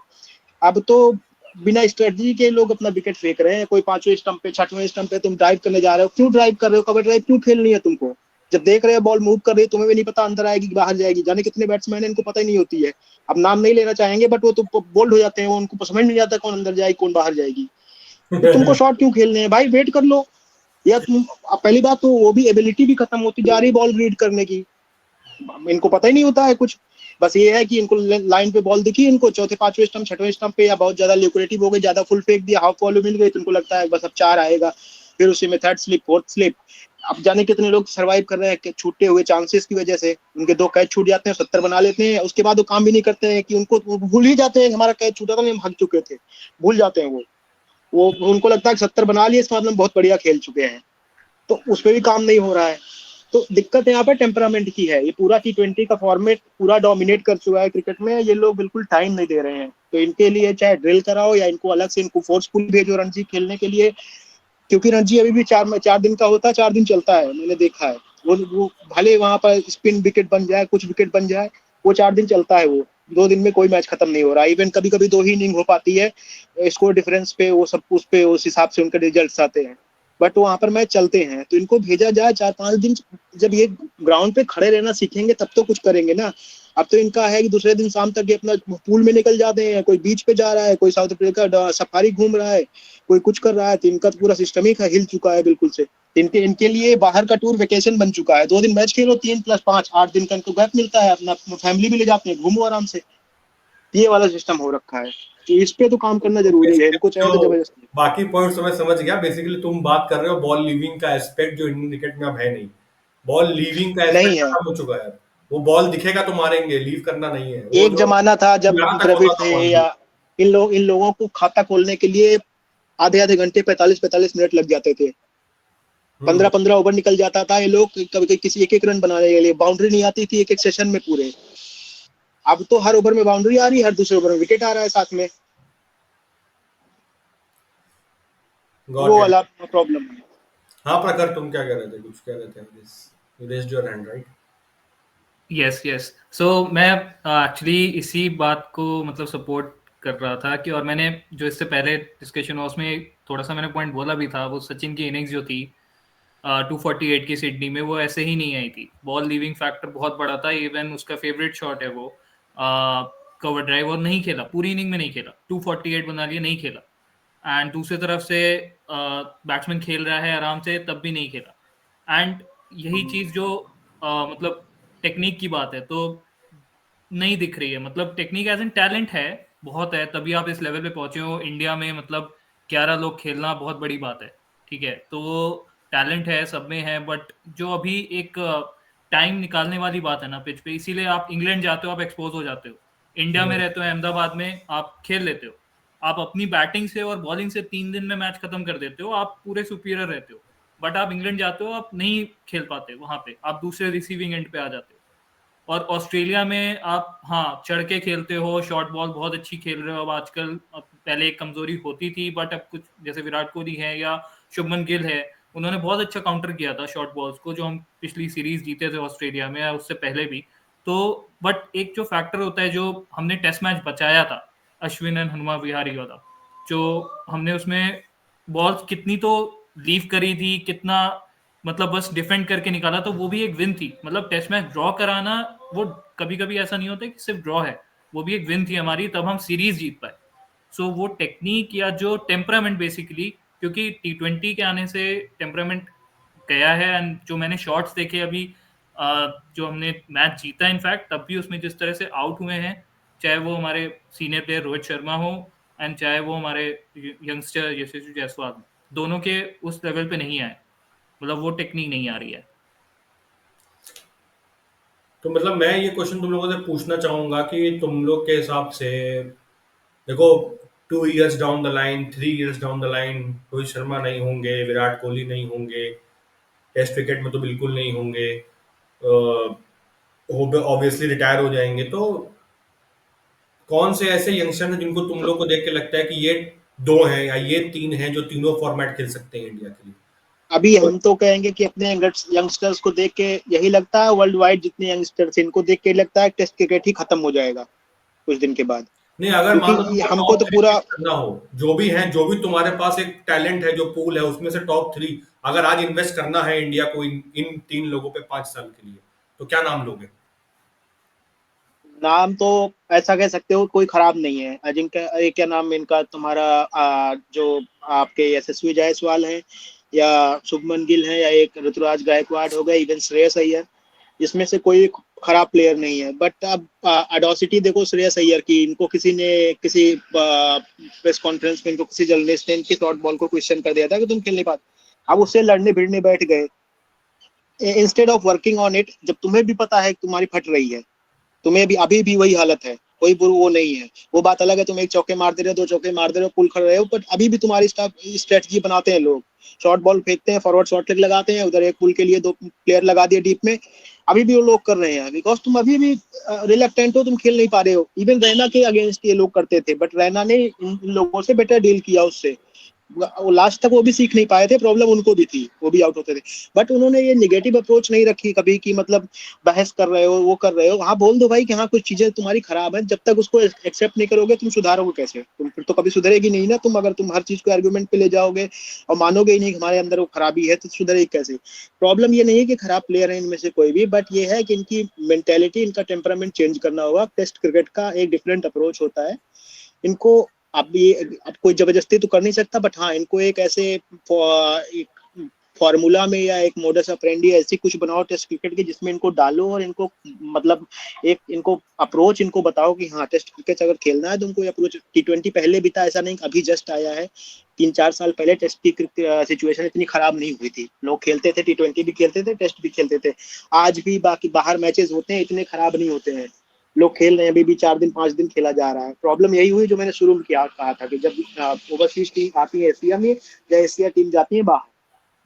अब तो बिना स्ट्रेटजी के लोग अपना विकेट फेंक रहे हैं। कोई 5वें स्टंप पे 6वें स्टंप पे तुम ड्राइव करने जा रहे हो, क्यों ड्राइव कर रहे हो? कवर ड्राइव क्यों खेलनी है तुमको? जब देख रहे हो बॉल मूव कर रही है, तुम्हें भी नहीं पता अंदर आएगी कि बाहर जाएगी। जाने कितने बैट्समैन है इनको पता ही नहीं होती है, अब नाम नहीं लेना चाहेंगे बट वो तो बोल्ड हो जाते हैं, उनको समझ नहीं आता कौन अंदर जाएगी कौन बाहर जाएगी। तो तुमको शॉट क्यों खेलने हैं भाई? वेट कर लो। या तुम पहली बात तो वो भी एबिलिटी भी खत्म होती जा रही बॉल रीड करने की, इनको पता ही नहीं होता है कुछ। बस ये है कि इनको लाइन पे बॉल दिखी, इनको चौथे 5वें स्टंप 6वें स्टंप पे या बहुत ज्यादा लिक्विडिटी हो गई, ज्यादा फुल फेंक दिया, हाफ वॉल्यूम मिल गई, तो उनको लगता है बस अब 4 आएगा, फिर उसी में 3rd स्लिप 4th स्लिप। अब जाने कितने लोग सरवाइव कर रहे हैं छूटे हुए चांसेस की वजह से, उनके 2 कैच छूट जाते हैं, 70 बना लेते हैं, उसके बाद वो काम भी नहीं करते हैं कि उनको भूल ही जाते हैं हमारा कैच छूटा था, हम भाग चुके थे, भूल जाते हैं वो। वो उनको लगता है कि 70 बना लिए इसका मतलब बहुत बढ़िया खेल चुके हैं, तो उस पर भी काम नहीं हो रहा है। तो दिक्कत यहाँ पे टेम्परामेंट की है। ये पूरा T20 का फॉर्मेट पूरा डोमिनेट कर चुका है क्रिकेट में, ये लोग बिल्कुल टाइम नहीं दे रहे हैं। तो इनके लिए चाहे ड्रिल कराओ या इनको अलग से इनको फोर्सफुल भेजो रणजी खेलने के लिए, क्योंकि रणजी अभी भी 4 दिन का होता है, 4 दिन चलता है, मैंने देखा है। वो भले वहां पर स्पिन विकेट बन जाए, कुछ विकेट बन जाए, वो 4 दिन चलता है। वो 2 दिन में कोई मैच खत्म नहीं हो रहा। इवन कभी कभी 2 ही इनिंग हो पाती है, स्कोर डिफरेंस पे वो सब उस पे उस हिसाब से उनके रिजल्ट्स आते हैं, बट वहां पर मैच चलते हैं। तो इनको भेजा जाए 4-5 दिन, जब ये ग्राउंड पे खड़े रहना सीखेंगे तब तो कुछ करेंगे ना। अब तो इनका है कि दूसरे दिन शाम तक ये अपना पूल में निकल जाते हैं, कोई बीच पे जा रहा है, कोई साउथ अफ्रीका सफारी घूम रहा है, कोई कुछ कर रहा है। तो इनका पूरा सिस्टम ही हिल चुका है बिल्कुल से। इनके लिए बाहर का टूर वेकेशन बन चुका है। 2 दिन मैच खेलो, 3+5 8 दिन का इनको गैप मिलता है, अपना फैमिली भी ले जाते हैं, घूमो आराम से। ये वाला सिस्टम हो रखा है, तो इस पे तो काम करना जरूरी है। इनको चाहे तो जबरदस्ती।
बाकी पॉइंट्स तो मैं समझ गया। बेसिकली तुम बात कर रहे हो बॉल लीविंग का एस्पेक्ट जो इंडियन क्रिकेट में अब है नहीं। बॉल लीविंग का
नहीं
एस्पेक्ट
है।
खत्म हो चुका है। वो बॉल दिखेगा तो मारेंगे, लीव करना नहीं है। वो
एक
जो
जमाना था जब
यहाँ तक
द्रविड़
होता था
थे
बॉल
या इन लोगों को खाता खोलने के लिए आधे घंटे 45 मिनट लग जाते थे। 15 ओवर निकल जाता था। ये लोग कभी किसी एक रन बनाने के लिए, बाउंड्री नहीं आती थी एक सेशन में पूरे। अब तो हर ओवर में बाउंड्री आ रही है, हर दूसरे ओवर में विकेट आ रहा है साथ में। वो वाला प्रॉब्लम है।
हाँ प्रखर, तुम क्या कह रहे थे? कुछ कह रहे थे? You raised your hand, right?
Yes. So मैं एक्चुअली इसी बात को मतलब सपोर्ट कर रहा था कि, और मैंने जो इससे पहले डिस्कशन हुआ उसमें थोड़ा सा मैंने पॉइंट बोला भी था। वो सचिन की इनिंग्स जो थी 248 की सिडनी में, वो ऐसे ही नहीं आई थी। बॉल लीविंग फैक्टर बहुत बड़ा था। इवन उसका फेवरेट शॉट है वो कवर ड्राइव, और नहीं खेला, पूरी इनिंग में नहीं खेला, 248 बना लिया, नहीं खेला। एंड दूसरी तरफ से बैट्समैन खेल रहा है आराम से, तब भी नहीं खेला। एंड यही चीज जो मतलब टेक्निक की बात है तो नहीं दिख रही है। मतलब टेक्निक एज एन टैलेंट है, बहुत है, तभी आप इस लेवल पे पहुंचे हो इंडिया में। मतलब 11 लोग खेलना बहुत बड़ी बात है, ठीक है। तो टैलेंट है, सब में है, बट जो अभी एक टाइम निकालने वाली बात है ना पिच पे, इसीलिए आप इंग्लैंड जाते हो, आप एक्सपोज हो जाते हो। इंडिया में रहते हो, अहमदाबाद में आप खेल लेते हो, आप अपनी बैटिंग से और बॉलिंग से 3 दिन में मैच खत्म कर देते हो, आप पूरे सुपीरियर रहते हो। बट आप इंग्लैंड जाते हो, आप नहीं खेल पाते वहां पे, आप दूसरे रिसीविंग एंड पे आ जाते हो। और ऑस्ट्रेलिया में आप हाँ चढ़ के खेलते हो, शॉर्ट बॉल बहुत अच्छी खेल रहे हो अब आजकल। पहले एक कमजोरी होती थी, बट अब कुछ जैसे विराट कोहली है या शुभमन गिल है, उन्होंने बहुत अच्छा काउंटर किया था शॉर्ट बॉल्स को, जो हम पिछली सीरीज जीते थे ऑस्ट्रेलिया में या उससे पहले भी। तो बट एक जो फैक्टर होता है, जो हमने टेस्ट मैच बचाया था अश्विन एंड हनुमा विहारी वाला, जो हमने उसमें बॉल्स कितनी तो लीव करी थी, कितना मतलब बस डिफेंड करके निकाला, तो वो भी एक विन थी। मतलब टेस्ट मैच ड्रॉ कराना, वो कभी कभी ऐसा नहीं होता कि सिर्फ ड्रॉ है, वो भी एक विन थी हमारी, तब हम सीरीज जीत पाए। सो वो टेक्निक या जो टेम्परामेंट बेसिकली, क्योंकि T20 के आने से टेम्परामेंट गया है। एंड जो मैंने शॉट्स देखे अभी, जो हमने मैच जीता इनफैक्ट, तब भी उसमें जिस तरह से आउट हुए हैं, चाहे वो हमारे सीनियर प्लेयर रोहित शर्मा हो एंड चाहे वो हमारे यंगस्टर यशस्वी जायसवाल, दोनों के उस लेवल पे नहीं आए। मतलब वो टेक्निक नहीं आ रही है।
तो मतलब मैं ये क्वेश्चन तुम लोगों से पूछना चाहूंगा कि तुम लोग के हिसाब से देखो, 2 years down the line, 3 years down the line, Rohit Sharma नहीं होंगे, विराट कोहली नहीं होंगे, टेस्ट क्रिकेट में तो बिल्कुल नहीं होंगे, ऑब्वियसली रिटायर हो जाएंगे। तो कौन से ऐसे यंगस्टर हैं जिनको तुम लोग को देख के लगता है कि ये 2 हैं या ये 3 हैं जो तीनों फॉर्मेट खेल सकते हैं इंडिया के लिए?
अभी हम तो कहेंगे कि अपने यंगस्टर्स को देख के यही लगता है, वर्ल्ड वाइड जितने यंगस्टर्स इनको देख के लगता है टेस्ट क्रिकेट ही खत्म हो जाएगा कुछ दिन के बाद।
नहीं, अगर मान लो
क्योंकि हमको तो पूरा
करना हो, जो भी है, जो भी तुम्हारे पास एक टैलेंट है, जो पूल है, उसमें से टॉप 3 अगर आज इन्वेस्ट करना है इंडिया को इन 3 लोगों पे 5 साल के लिए, तो क्या नाम लोगे?
नाम तो ऐसा कह सकते हो कोई खराब नहीं है। अजिंक्य, क्या नाम इनका तुम्हारा, जो आपके यशस्वी जायसवाल हैं या शुभमन गिल है या एक ऋतुराज गायकवाड़ हो गए, इवन श्रेयस अय्यर, इसमें से कोई खराब प्लेयर नहीं है। बट अब अडोसिटी देखो श्रेयस अय्यर की, इनको किसी ने किसी प्रेस कॉन्फ्रेंस में इनको किसी जर्नलिस्ट ने इनकी शॉर्ट बॉल को क्वेश्चन कर दिया था कि तुम खेल नहीं पाते, अब उससे लड़ने भिड़ने बैठ गए instead of working on it. जब तुम्हें भी पता है कि तुम्हारी फट रही है, तुम्हें भी अभी भी वही हालत है, कोई वो नहीं है। वो बात अलग है, तुम एक चौके मार दे रहे हो, 2 चौके मार दे रहे हो, पुल कर रहे हो, बट अभी भी तुम्हारी स्ट्रेटजी बनाते हैं लोग। शॉर्ट बॉल फेंकते हैं, फॉरवर्ड शॉर्ट लेग लगाते हैं, उधर एक पुल के लिए 2 प्लेयर लगा दिए डीप में। अभी भी वो लोग कर रहे हैं, बिकॉज तुम अभी भी रिलेक्टेंट हो, तुम खेल नहीं पा रहे हो। इवन रैना के अगेंस्ट ये लोग करते थे, बट रैना ने इन लोगों से बेटर डील किया उससे। वो लास्ट तक वो भी सीख नहीं पाए थे, प्रॉब्लम उनको भी थी, वो भी आउट होते थे। बट उन्होंने ये नेगेटिव अप्रोच नहीं रखी कभी कि मतलब बहस कर रहे हो, वो कर रहे हो। हाँ, बोल दो भाई कि हाँ कुछ चीजें तुम्हारी खराब है, जब तक उसको एक्सेप्ट नहीं करोगे तुम सुधारोगे कैसे? तुम फिर तो कभी सुधरेगी नहीं ना। तुम अगर तुम हर चीज को आर्गुमेंट पे ले जाओगे और मानोगे ही नहीं कि हमारे अंदर वो खराबी है, तो सुधरेगी कैसे? प्रॉब्लम ये नहीं है कि खराब प्लेयर है इनमें से कोई भी, बट ये है कि इनकी मेंटेलिटी, इनका टेम्परामेंट चेंज करना होगा। टेस्ट क्रिकेट का एक डिफरेंट अप्रोच होता है इनको। अब कोई जबरदस्ती तो कर नहीं सकता, बट हाँ इनको एक ऐसे फॉर्मूला में या एक मोडस ऑपरेंडी ऐसी कुछ बनाओ टेस्ट क्रिकेट की, जिसमें इनको डालो और इनको मतलब एक इनको अप्रोच इनको बताओ कि हाँ टेस्ट क्रिकेट अगर खेलना है तो उनको अप्रोच। T20 पहले भी था, ऐसा नहीं अभी जस्ट आया है। 3-4 साल पहले टेस्ट की सिचुएशन इतनी खराब नहीं हुई थी, लोग खेलते थे, T20 भी खेलते थे, टेस्ट भी खेलते थे। आज भी बाकी बाहर मैचेस होते हैं, इतने खराब नहीं होते हैं, लोग खेल रहे हैं। अभी भी 4 दिन 5 दिन खेला जा रहा है। प्रॉब्लम यही हुई जो मैंने शुरू में कहा था कि जब ओवरसीज टीम आती है एशिया में या एशिया टीम जाती है बाहर,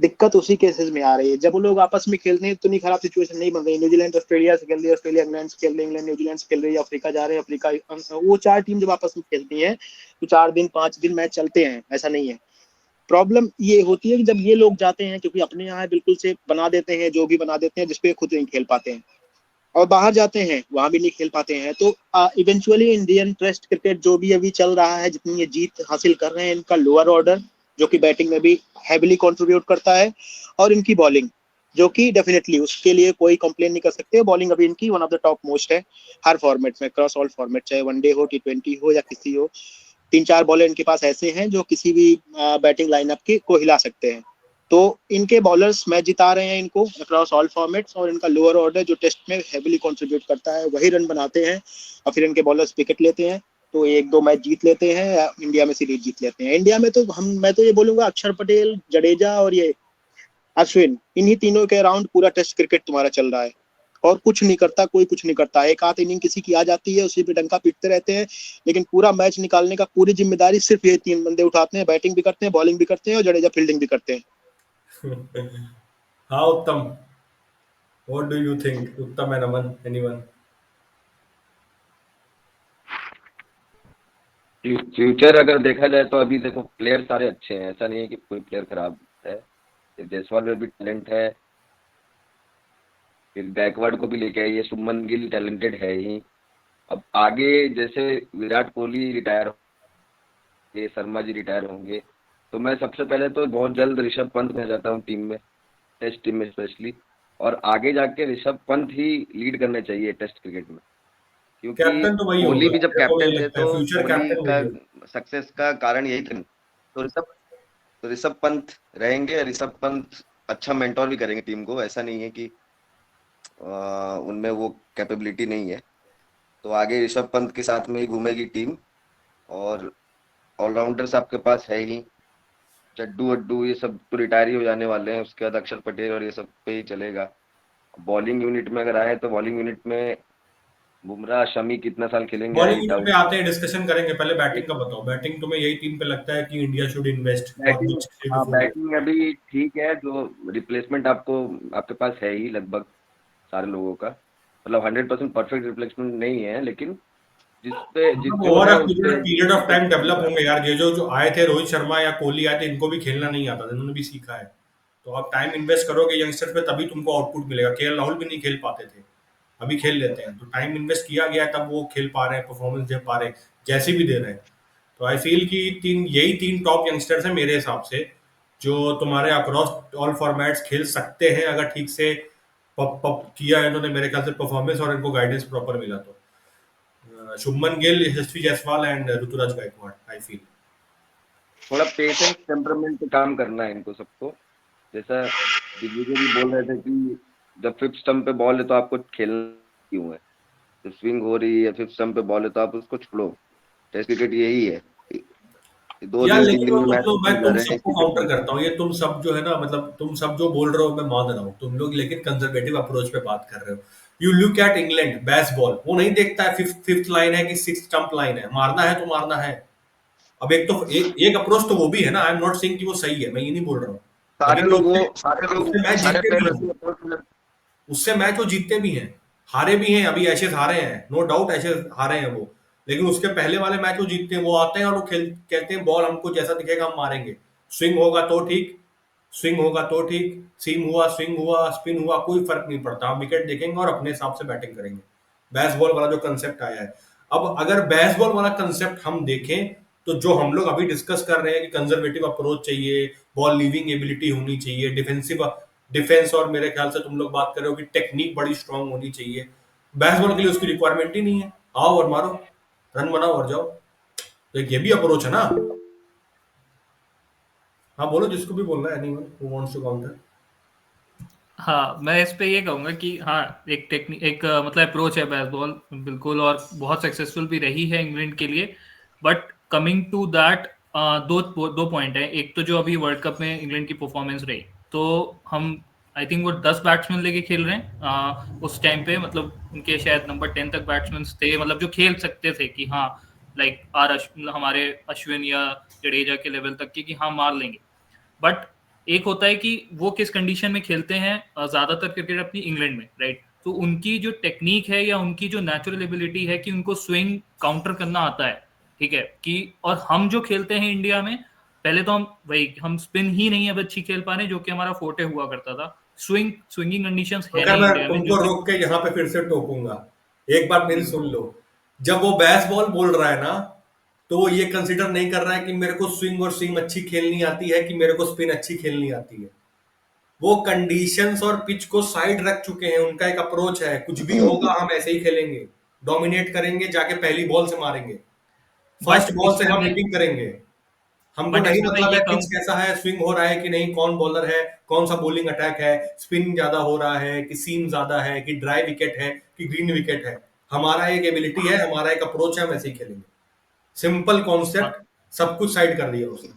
दिक्कत उसी केसेस में आ रही है। जब वो लोग आपस में खेलते हैं तो इतनी खराब सिचुएशन नहीं बन रही। न्यूजीलैंड ऑस्ट्रेलिया से खेल रही है, ऑस्ट्रेलिया इंग्लैंड से खेल रही है, इंग्लैंड न्यूजीलैंड से खेल रही है, अफ्रीका जा रहे हैं, अफ्रीका, वो 4 टीम जब आपस में खेलती हैं तो 4 दिन 5 दिन मैच चलते हैं, ऐसा नहीं है। प्रॉब्लम ये होती है कि जब ये लोग जाते हैं, क्योंकि अपने यहाँ बिल्कुल से बना देते हैं, जो भी बना देते हैं जिसपे खुद नहीं खेल पाते हैं, और बाहर जाते हैं वहां भी नहीं खेल पाते हैं। तो इवेंचुअली इंडियन टेस्ट क्रिकेट जो भी अभी चल रहा है, जितनी ये जीत हासिल कर रहे हैं, इनका लोअर ऑर्डर जो कि बैटिंग में भी हैविली कंट्रीब्यूट करता है, और इनकी बॉलिंग जो कि डेफिनेटली उसके लिए कोई कंप्लेन नहीं कर सकते। बॉलिंग अभी इनकी one of the top most है हर फॉर्मेट में, क्रॉस ऑल फॉर्मेट, चाहे वनडे हो, T20 हो या किसी हो। 3-4 बॉलर इनके पास ऐसे हैं जो किसी भी बैटिंग लाइनअप की को हिला सकते हैं। तो इनके बॉलर्स मैच जिता रहे हैं इनको अक्रॉस ऑल फॉर्मेट्स, और इनका लोअर ऑर्डर जो टेस्ट में हेविली कंट्रीब्यूट करता है वही रन बनाते हैं, और फिर इनके बॉलर्स विकेट लेते हैं, तो 1-2 मैच जीत लेते हैं या इंडिया में सीरीज जीत लेते हैं। इंडिया में तो मैं तो ये बोलूंगा अक्षर पटेल, जडेजा और ये अश्विन, इन्हीं तीनों के अराउंड पूरा टेस्ट क्रिकेट तुम्हारा चल रहा है, और कुछ नहीं करता, कोई कुछ नहीं करता। एक आध इनिंग किसी की आ जाती है, उसी पे डंका पीटते रहते हैं, लेकिन पूरा मैच निकालने का पूरी जिम्मेदारी सिर्फ ये 3 बंदे उठाते हैं। बैटिंग भी करते हैं, बॉलिंग भी करते हैं, और जडेजा फील्डिंग भी करते हैं।
हाँ उत्तम, व्हाट डू यू थिंक? उत्तम एंड अमन, एनीवन?
फ्यूचर अगर देखा जाए तो अभी देखो प्लेयर सारे अच्छे हैं, ऐसा नहीं है कि कोई प्लेयर खराब है। जायसवाल में भी टैलेंट है, फिर गायकवाड़ को भी लेके आइए, शुभमन गिल टैलेंटेड है ही। अब आगे जैसे विराट कोहली रिटायर होंगे, शर्मा जी रिटायर होंगे, तो मैं सबसे पहले तो बहुत जल्द ऋषभ पंत में जाता हूँ टीम में, टेस्ट टीम में स्पेशली। और आगे जाके ऋषभ पंत ही लीड करने चाहिए टेस्ट क्रिकेट में, क्योंकि
कैप्टन तो वही
कोहली
होगा,
भी जब
मेरे को
कैप्टन
वही
थे
लगता है,
तो
फ्यूचर
कोहली
कैप्टन
का
वही होगा।
सक्सेस का कारण यही था। तो ऋषभ पंत रहेंगे। ऋषभ पंत अच्छा मेंटोर भी करेंगे टीम को, ऐसा नहीं है कि उनमें वो कैपेबिलिटी नहीं है। तो आगे ऋषभ पंत के साथ में ही घूमेगी टीम, और ऑलराउंडर्स आपके पास है ही, चड्डू अड्डू ये सब तो रिटायर ही हो जाने वाले हैं, उसके बाद अक्षर पटेल और ये सब पे ही चलेगा। बॉलिंग यूनिट में अगर आए तो बॉलिंग यूनिट में बुमराह, शमी कितना साल खेलेंगे
बॉलिंग
आई
यूनिट पे
डाउट।
आते हैं, डिस्कशन करेंगे, पहले बैटिंग का बताओ। बैटिंग तुम्हें यही टीम पे लगता है कि India should invest for
batting,
next 3 to
हाँ
4 years?
बैटिंग अभी ठीक है, जो रिप्लेसमेंट आपको आपके पास है ही लगभग सारे लोगों का, मतलब 100% परफेक्ट रिप्लेसमेंट नहीं है, लेकिन जिसपे
मतलब
जो
ओवर अ
है
पीरियड
उससे
पीरियड ऑफ टाइम
चल
डेवलप
रहा है।
होंगे यार। ये जो आए थे रोहित शर्मा या कोहली आए थे, इनको भी खेलना नहीं आता था, इन्होंने भी सीखा है। तो आप टाइम इन्वेस्ट करोगे यंगस्टर्स पे, तभी तुमको आउटपुट मिलेगा। केएल राहुल भी नहीं खेल पाते थे, अभी खेल लेते हैं। तो टाइम इन्वेस्ट किया गया है, तब वो खेल पा रहे हैं, परफॉर्मेंस दे पा रहे हैं, जैसे भी दे रहे हैं। तो आई फील कि यही तीन टॉप यंगस्टर्स हैं मेरे हिसाब से, जो तुम्हारे अक्रॉस ऑल फॉर्मेट्स खेल सकते हैं, अगर ठीक से पप पप किया है इन्होंने, मेरे ख्याल से परफॉर्मेंस, और इनको गाइडेंस प्रॉपर मिला तो। Shubman Gill, Yashasvi Jaiswal and Ruturaj Gaikwad, I feel.
थोड़ा पेशेंस टेम्परामेंट पे काम करना है इनको सबको। जैसा दिग्विजय भी बोल रहे थे कि जब फिफ्थ स्टंप पे बॉल है तो आपको खेलना क्यों है, तो स्विंग हो रही है, फिफ्थ स्टंप पे बॉल है तो आप उसको छोड़ो। टेस्ट क्रिकेट यही है, 2
यार
दिन 3
लेकिन
दिन में मैच
मतलब मैं
खत्म जा
तुम
रहे हैं
सबको
क्रिकेट
काउंटर
में।
करता हूँ, ये तुम सब जो है ना, मतलब तुम सब जो बोल रहे हो मैं मान रहा हूँ, तुम लोग लेकिन कंजर्वेटिव अप्रोच पे बात कर रहे हो। You look at England baseball, वो नहीं देखता है फिफ्थ लाइन है कि सिक्स स्टंप लाइन है, मारना है तो मारना है। अब एक तो एक अप्रोच तो वो भी है ना, आई एम नॉट सेइंग कि वो सही है, मैं ये नहीं बोल रहा हूँ, लेकिन
सारे लोग
उससे मैच
सारे
जीतते
प्लेयर
भी
वैसे
हैं,
approach
उससे मैच वो जीतते भी हैं, हारे भी हैं, अभी एशेज हारे हैं, नो डाउट एशेज हारे हैं वो, लेकिन उसके पहले वाले मैच वो जीतते हैं, वो आते हैं और वो खेल कहते हैं बॉल हमको जैसा दिखेगा हम मारेंगे, स्विंग होगा तो ठीक, स्विंग होगा तो ठीक, सीम हुआ, स्विंग हुआ, स्पिन हुआ, कोई फर्क नहीं पड़ता, हम विकेट देखेंगे और अपने हिसाब से बैटिंग करेंगे। बेसबॉल वाला जो कंसेप्ट आया है, अब अगर बेसबॉल वाला कंसेप्ट हम देखें तो जो हम लोग अभी डिस्कस कर रहे हैं कि कंजर्वेटिव अप्रोच चाहिए, बॉल लीविंग एबिलिटी होनी चाहिए, डिफेंस, और मेरे ख्याल से तुम लोग बात कर रहे हो कि टेक्निक बड़ी स्ट्रांग होनी चाहिए, बेसबॉल के लिए उसकी रिक्वायरमेंट ही नहीं है, आओ और मारो, रन बनाओ और जाओ, तो एक ये भी अप्रोच है ना। हाँ बोलो, जिसको भी बोलना है, anyone who wants to counter.
हाँ, मैं इस पे ये कहूंगा कि हाँ, एक टेक्निक, एक मतलब अप्रोच है बेसबॉल, बिल्कुल, और बहुत सक्सेसफुल भी रही है इंग्लैंड के लिए। बट कमिंग टू दैट, दो पॉइंट है। एक तो जो अभी वर्ल्ड कप में इंग्लैंड की परफॉर्मेंस रही, तो हम आई थिंक वो 10 बैट्समैन लेके खेल रहे हैं उस टाइम पे, मतलब उनके शायद नंबर 10 तक बैट्समैन थे, मतलब जो खेल सकते थे कि हाँ, लाइक हमारे अश्विन या जडेजा के लेवल तक की कि हाँ मार लेंगे। बट एक होता है कि वो किस कंडीशन में खेलते हैं, ज्यादातर क्रिकेट अपनी इंग्लैंड में, राइट। तो उनकी जो टेक्निक है या उनकी जो नेचुरल एबिलिटी है कि उनको स्विंग काउंटर करना आता है, ठीक है कि, और हम जो खेलते हैं इंडिया में, पहले तो हम स्पिन ही नहीं अब अच्छी खेल पा रहे, जो कि हमारा फोर्टे हुआ करता था। स्विंगिंग कंडीशंस है
अगर
नहीं
मैं
इंडिया में,
तुमको
जो कि
रोक के यहाँ पे फिर से टोकूंगा, एक बात मेरी सुन लो, जब वो बेसबॉल बोल रहा है ना, तो वो ये कंसिडर नहीं कर रहा है कि मेरे को स्विंग और स्विंग अच्छी खेलनी आती है कि मेरे को स्पिन अच्छी खेलनी आती है, वो कंडीशंस और पिच को साइड रख चुके हैं, उनका एक अप्रोच है, कुछ भी होगा हम ऐसे ही खेलेंगे, डोमिनेट करेंगे, जाके पहली बॉल से मारेंगे, फर्स्ट
बट इस
बॉल से
पे
हम
मैं
हिटिंग करेंगे, हमको
बट इस
नहीं
पे मैं
मतलब
ये
है पिच
कहूँ,
कैसा है, स्विंग हो रहा है कि नहीं, कौन बॉलर है, कौन सा बॉलिंग अटैक है, स्पिन ज्यादा हो रहा है कि सीम ज्यादा है कि ड्राई विकेट है कि ग्रीन विकेट है, हमारा एक एबिलिटी है, हमारा एक अप्रोच है, हम ऐसे ही खेलेंगे, सिंपल कॉन्सेप्ट, सब कुछ साइड कर दिया उसने।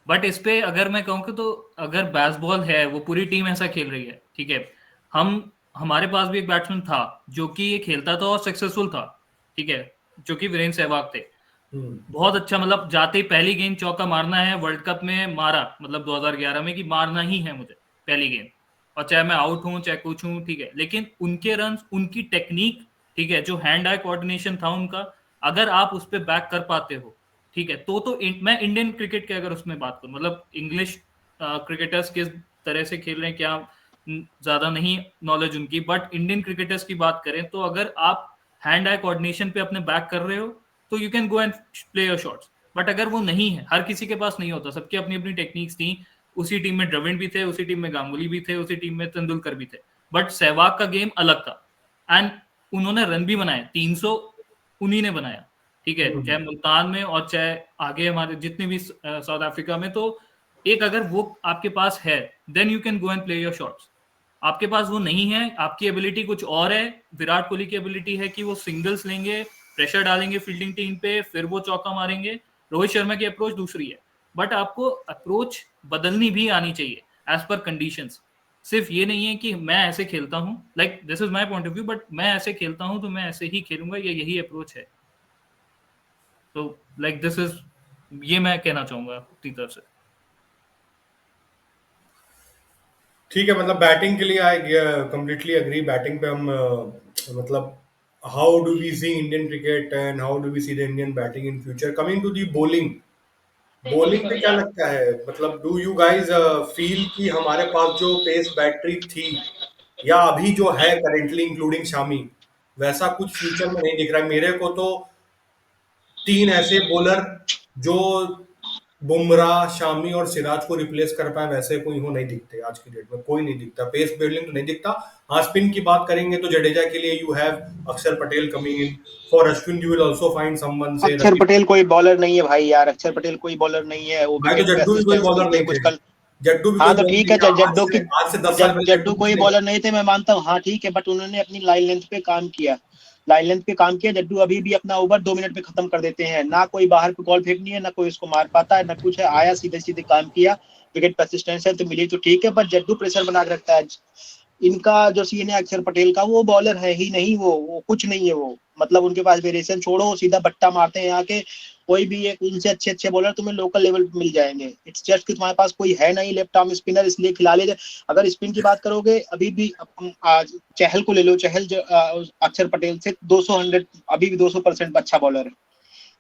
बट इस पे अगर मैं कहूँ कि, तो अगर बेसबॉल है, वो पूरी टीम ऐसा खेल रही है, ठीक है, हमारे पास भी एक बैट्समैन था जो कि ये खेलता था और सक्सेसफुल था, ठीक है, जो कि वीरेंद्र सहवाग थे। बहुत अच्छा, मतलब जाते ही पहली गेंद चौका मारना है, वर्ल्ड कप में मारा, मतलब 2011 में, कि मारना ही है मुझे पहली गेंद, और चाहे मैं आउट हूं चाहे कुछ हूं, ठीक है। लेकिन उनके रन, उनकी टेक्निक, ठीक है, जो हैंड आई कोऑर्डिनेशन था उनका, अगर आप उस पर बैक कर पाते हो, ठीक है, मैं इंडियन क्रिकेट के अगर उसमें बात करूं, मतलब इंग्लिश क्रिकेटर्स किस तरह से खेल रहे हैं क्या, ज्यादा नहीं नॉलेज उनकी, बट इंडियन क्रिकेटर्स की बात करें तो अगर आप हैंड आई कोऑर्डिनेशन पे अपने बैक कर रहे हो तो you can go and play your shots. But अगर वो नहीं है, हर किसी के पास नहीं होता, सबकी अपनी अपनी टेक्निक्स थी। उसी टीम में द्रविड़ भी थे, उसी टीम में गांगुली भी थे, उसी टीम में तेंदुलकर भी थे, बट सहवाग का गेम अलग था, एंड उन्होंने रन भी बनाए, 300 उन्हीं ने बनाया, ठीक है, चाहे मुल्तान में और चाहे आगे हमारे जितने भी साउथ अफ्रीका में। तो एक अगर वो आपके पास है, then you can go and play your shots. आपके पास वो नहीं है, आपकी एबिलिटी कुछ और है। विराट कोहली की एबिलिटी है कि वो सिंगल्स लेंगे, प्रेशर डालेंगे फील्डिंग टीम पे, फिर वो चौका मारेंगे। रोहित शर्मा की अप्रोच दूसरी है, बट आपको अप्रोच बदलनी भी आनी चाहिए एज पर कंडीशंस। सिर्फ ये नहीं है कि मैं ऐसे खेलता हूँ, like this is my point of view, but मैं ऐसे खेलता हूँ तो मैं ऐसे ही खेलूंगा, ये यही अप्रोच है। तो लाइक दिस इज, ये मैं कहना चाहूंगा अपनी तरफ से।
ठीक है, मतलब बैटिंग के लिए आई कम्प्लीटली अग्री, बैटिंग पे हम मतलब how do we see Indian cricket and how do we see the Indian batting in future. Coming to the bowling, bowling पे क्या लगता है, मतलब डू यू गाइज फील कि हमारे पास जो पेस बैटरी थी या अभी जो है करेंटली इंक्लूडिंग शामी, वैसा कुछ फ्यूचर में नहीं दिख रहा है मेरे को, तो तीन ऐसे बॉलर जो बुमराह, शामी और सिराज को रिप्लेस कर पाए वैसे कोई हो नहीं दिखते आज की डेट में, कोई नहीं दिखता, पेस बॉलिंग तो नहीं दिखता। हाँ, स्पिन की बात करेंगे तो जडेजा के लिए यू हैव अक्षर Patel coming in, for Ashwin you will also find someone से
अक्षर पटेल कोई बॉलर नहीं है भाई यार, अक्षर पटेल कोई बॉलर नहीं है, वो
भाई, तो
विकेट पे
जड्डू भी कोई
असिस्टेंस
बॉलर
खेलते
नहीं
हैं कुछ
थे,
कल।
जड्डू भी कोई
हाँ तो
बॉलर
ठीक
नहीं
है,
था, आज से 10 साल पहले
जड्डू
जड्डू भी
कोई
थे।
बॉलर नहीं थे, मैं मानता हूँ, हाँ ठीक है, बट उन्होंने अपनी लाइन लेंथ पे काम किया। लाइन लेंथ पे काम किया। जड्डू अभी भी अपना ओवर 2 मिनट में खत्म कर देते हैं, ना कोई बाहर पे बॉल फेंकनी है, ना कोई उसको मार पाता है, ना कुछ है। आया सीधे सीधे काम किया, विकेट परसिस्टेंस है तो मिली तो ठीक है, पर जड्डू प्रेशर बना के रखता है। इनका जो सीन है अक्षर पटेल का, वो बॉलर है ही नहीं, वो कुछ नहीं है वो। मतलब उनके पास वेरिएशन छोड़ो, सीधा बट्टा मारते हैं यहाँ के। कोई भी एक उनसे अच्छे अच्छे बॉलर तुम्हें लोकल लेवल पे मिल जाएंगे। इट्स जस्ट कि तुम्हारे पास कोई है नहीं लेफ्ट आर्म स्पिनर, इसलिए खिला ले। अगर स्पिन की बात करोगे, अभी भी आज चहल को ले लो, चहल अक्षर पटेल से 200 अभी भी 200% अच्छा बॉलर है।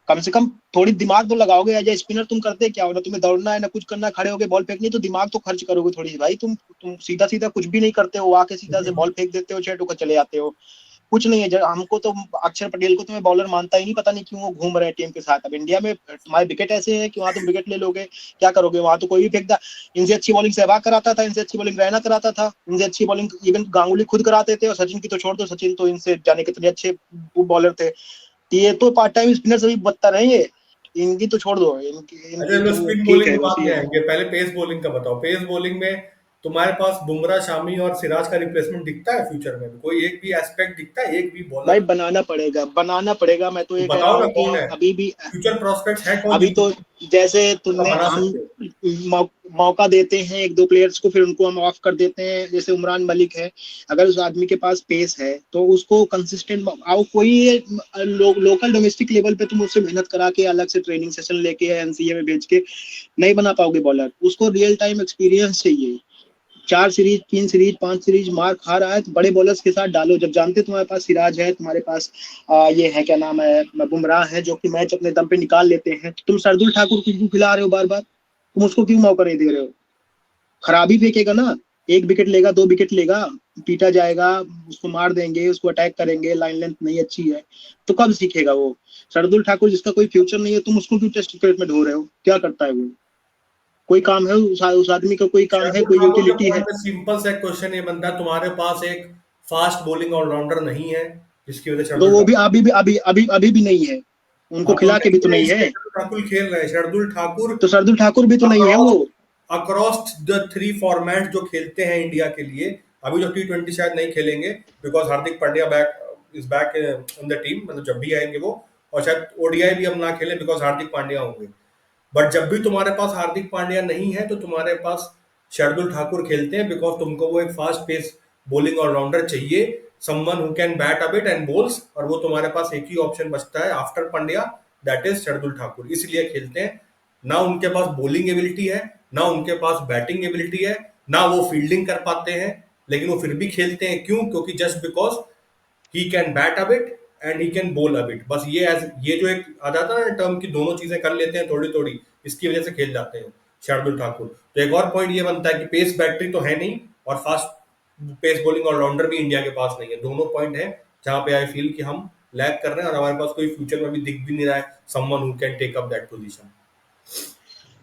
कम से कम थोड़ी दिमाग तो लगाओगे। एज ए स्पिनर तुम करते क्या हो, ना तुम्हें दौड़ना है ना कुछ करना, खड़े होके बॉल फेंकनी, तो दिमाग तो खर्च करोगे थोड़ी भाई। तुम सीधा सीधा कुछ भी नहीं करते हो, आके सीधा से बॉल फेंक देते हो, 6 होकर चले जाते हो, कुछ नहीं है। हमको तो अक्षर पटेल को तो मैं बॉलर मानता ही नहीं, पता नहीं क्यों वो घूम रहे हैं टीम के साथ। अब इंडिया में तुम्हारे विकेट ऐसे हैं कि वहां तुम विकेट ले लोगे, क्या करोगे? वहां तो कोई भी फेंकता। इनसे अच्छी बॉलिंग सहवाग कराता था, इनसे अच्छी बॉलिंग रैना कराता था, इनसे अच्छी बॉलिंग इवन गांगुली खुद कराते थे। और सचिन की तो छोड़ दो, सचिन तो इनसे जाने कितने अच्छे बॉलर थे। ये तो पार्ट टाइम स्पिनर से भी बदतर है ये, इनकी तो छोड़ दो।
अच्छा,
इनकी तो
स्पिन
ठीक
बॉलिंग
है
की
बस
बात में
ये।
आएंगे, पहले पेस बॉलिंग का बताओ। पेस बॉलिंग में तुम्हारे पास बुमराह, शामी और सिराज का रिप्लेसमेंट दिखता है फ्यूचर में? कोई एक भी एस्पेक्ट दिखता है, एक भी
भाई
बॉलर?
बनाना पड़ेगा। मैं तो
तो
ये कह रहा
बताओ ना
हूँ कि
कौन है,
अभी भी
फ्यूचर प्रोस्पेक्ट्स है कौन
अभी
जिनको
तो जैसे
आप
तुमने
बना
हम
सकते हो?
मौका देते हैं एक दो प्लेयर्स को, फिर उनको हम ऑफ कर देते हैं। जैसे उमरान मलिक है, अगर उस आदमी के पास पेस है तो उसको कंसिस्टेंट आओ। कोई लोकल डोमेस्टिक लेवल पे तुम उससे मेहनत करा के अलग से ट्रेनिंग सेशन लेके एनसीए में भेज के नहीं बना पाओगे बॉलर। उसको रियल टाइम एक्सपीरियंस चाहिए। 4 सीरीज 3 सीरीज 5 सीरीज मार खा रहा है तो बड़े बॉलर्स के साथ डालो। जब जानते तुम्हारे पास सिराज है, तुम्हारे पास ये है क्या नाम है, बुमराह है, जो कि मैच अपने दम पे निकाल लेते हैं, तुम शार्दुल ठाकुर को क्यों खिला रहे हो बार बार? तुम उसको क्यों मौका नहीं दे रहे हो? खराबी फेंकेगा ना, 1 विकेट लेगा, 2 विकेट लेगा, पीटा जाएगा, उसको मार देंगे, उसको अटैक करेंगे, लाइन लेंथ नहीं अच्छी है तो कब सीखेगा वो? शार्दुल ठाकुर जिसका कोई फ्यूचर नहीं है, तुम उसको क्यों टेस्ट क्रिकेट में ढो रहे हो? क्या करता है वो? कोई काम है उस आदमी का? कोई काम है?
शार्दुल
कोई
ठाकुर के
यूटिलिटी है?
पॉइंट पे सिंपल सा क्वेश्चन ये बनता है, तुम्हारे पास एक फास्ट बॉलिंग ऑलराउंडर नहीं है, जिसकी वजह से
तो
शार्दुल
वो भी
ठाकुर।
अभी भी नहीं है, उनको
हाँ, तो
खिला के भी तो नहीं
इसलिए
है।
शार्दुल ठाकुर खेल रहे हैं। शार्दुल ठाकुर
तो शार्दुल ठाकुर भी तो नहीं है वो।
अक्रॉस द 3 फॉर्मेट जो खेलते हैं इंडिया के लिए, अभी जो T20 शायद नहीं खेलेंगे because Hardik Pandya is back in the team, मतलब जब भी आएंगे वो, और शायद ओडीआई भी हम ना खेलें बिकॉज हार्दिक पांड्या होंगे। बट जब भी तुम्हारे पास हार्दिक पांड्या नहीं है तो तुम्हारे पास शार्दुल ठाकुर खेलते हैं बिकॉज तुमको वो एक फास्ट पेस बॉलिंग ऑलराउंडर चाहिए, someone who can bat a bit and balls, और वो तुम्हारे पास एक ही ऑप्शन बचता है after Pandya, that is Shardul Thakur. इसलिए खेलते हैं। ना उनके पास बॉलिंग एबिलिटी है, ना उनके पास बैटिंग एबिलिटी है, ना वो फील्डिंग कर पाते हैं, लेकिन वो फिर भी खेलते हैं। क्यों? क्योंकि just because he can bat a bit and he can बोल अ बिट। बस ये जो एक आ जाता है ना टर्म की, दोनों चीजें कर लेते हैं थोड़ी थोड़ी, इसकी वजह से खेल जाते हैं शार्दुल ठाकुर। तो एक और पॉइंट ये बनता है कि पेस बैटरी तो है नहीं, और फास्ट पेस बॉलिंग ऑलराउंडर भी इंडिया के पास नहीं है। दोनों पॉइंट है जहां पे आई फील कि हम लैग कर रहे हैं, और हमारे पास कोई फ्यूचर में भी दिख भी नहीं रहा है someone who can take up that position.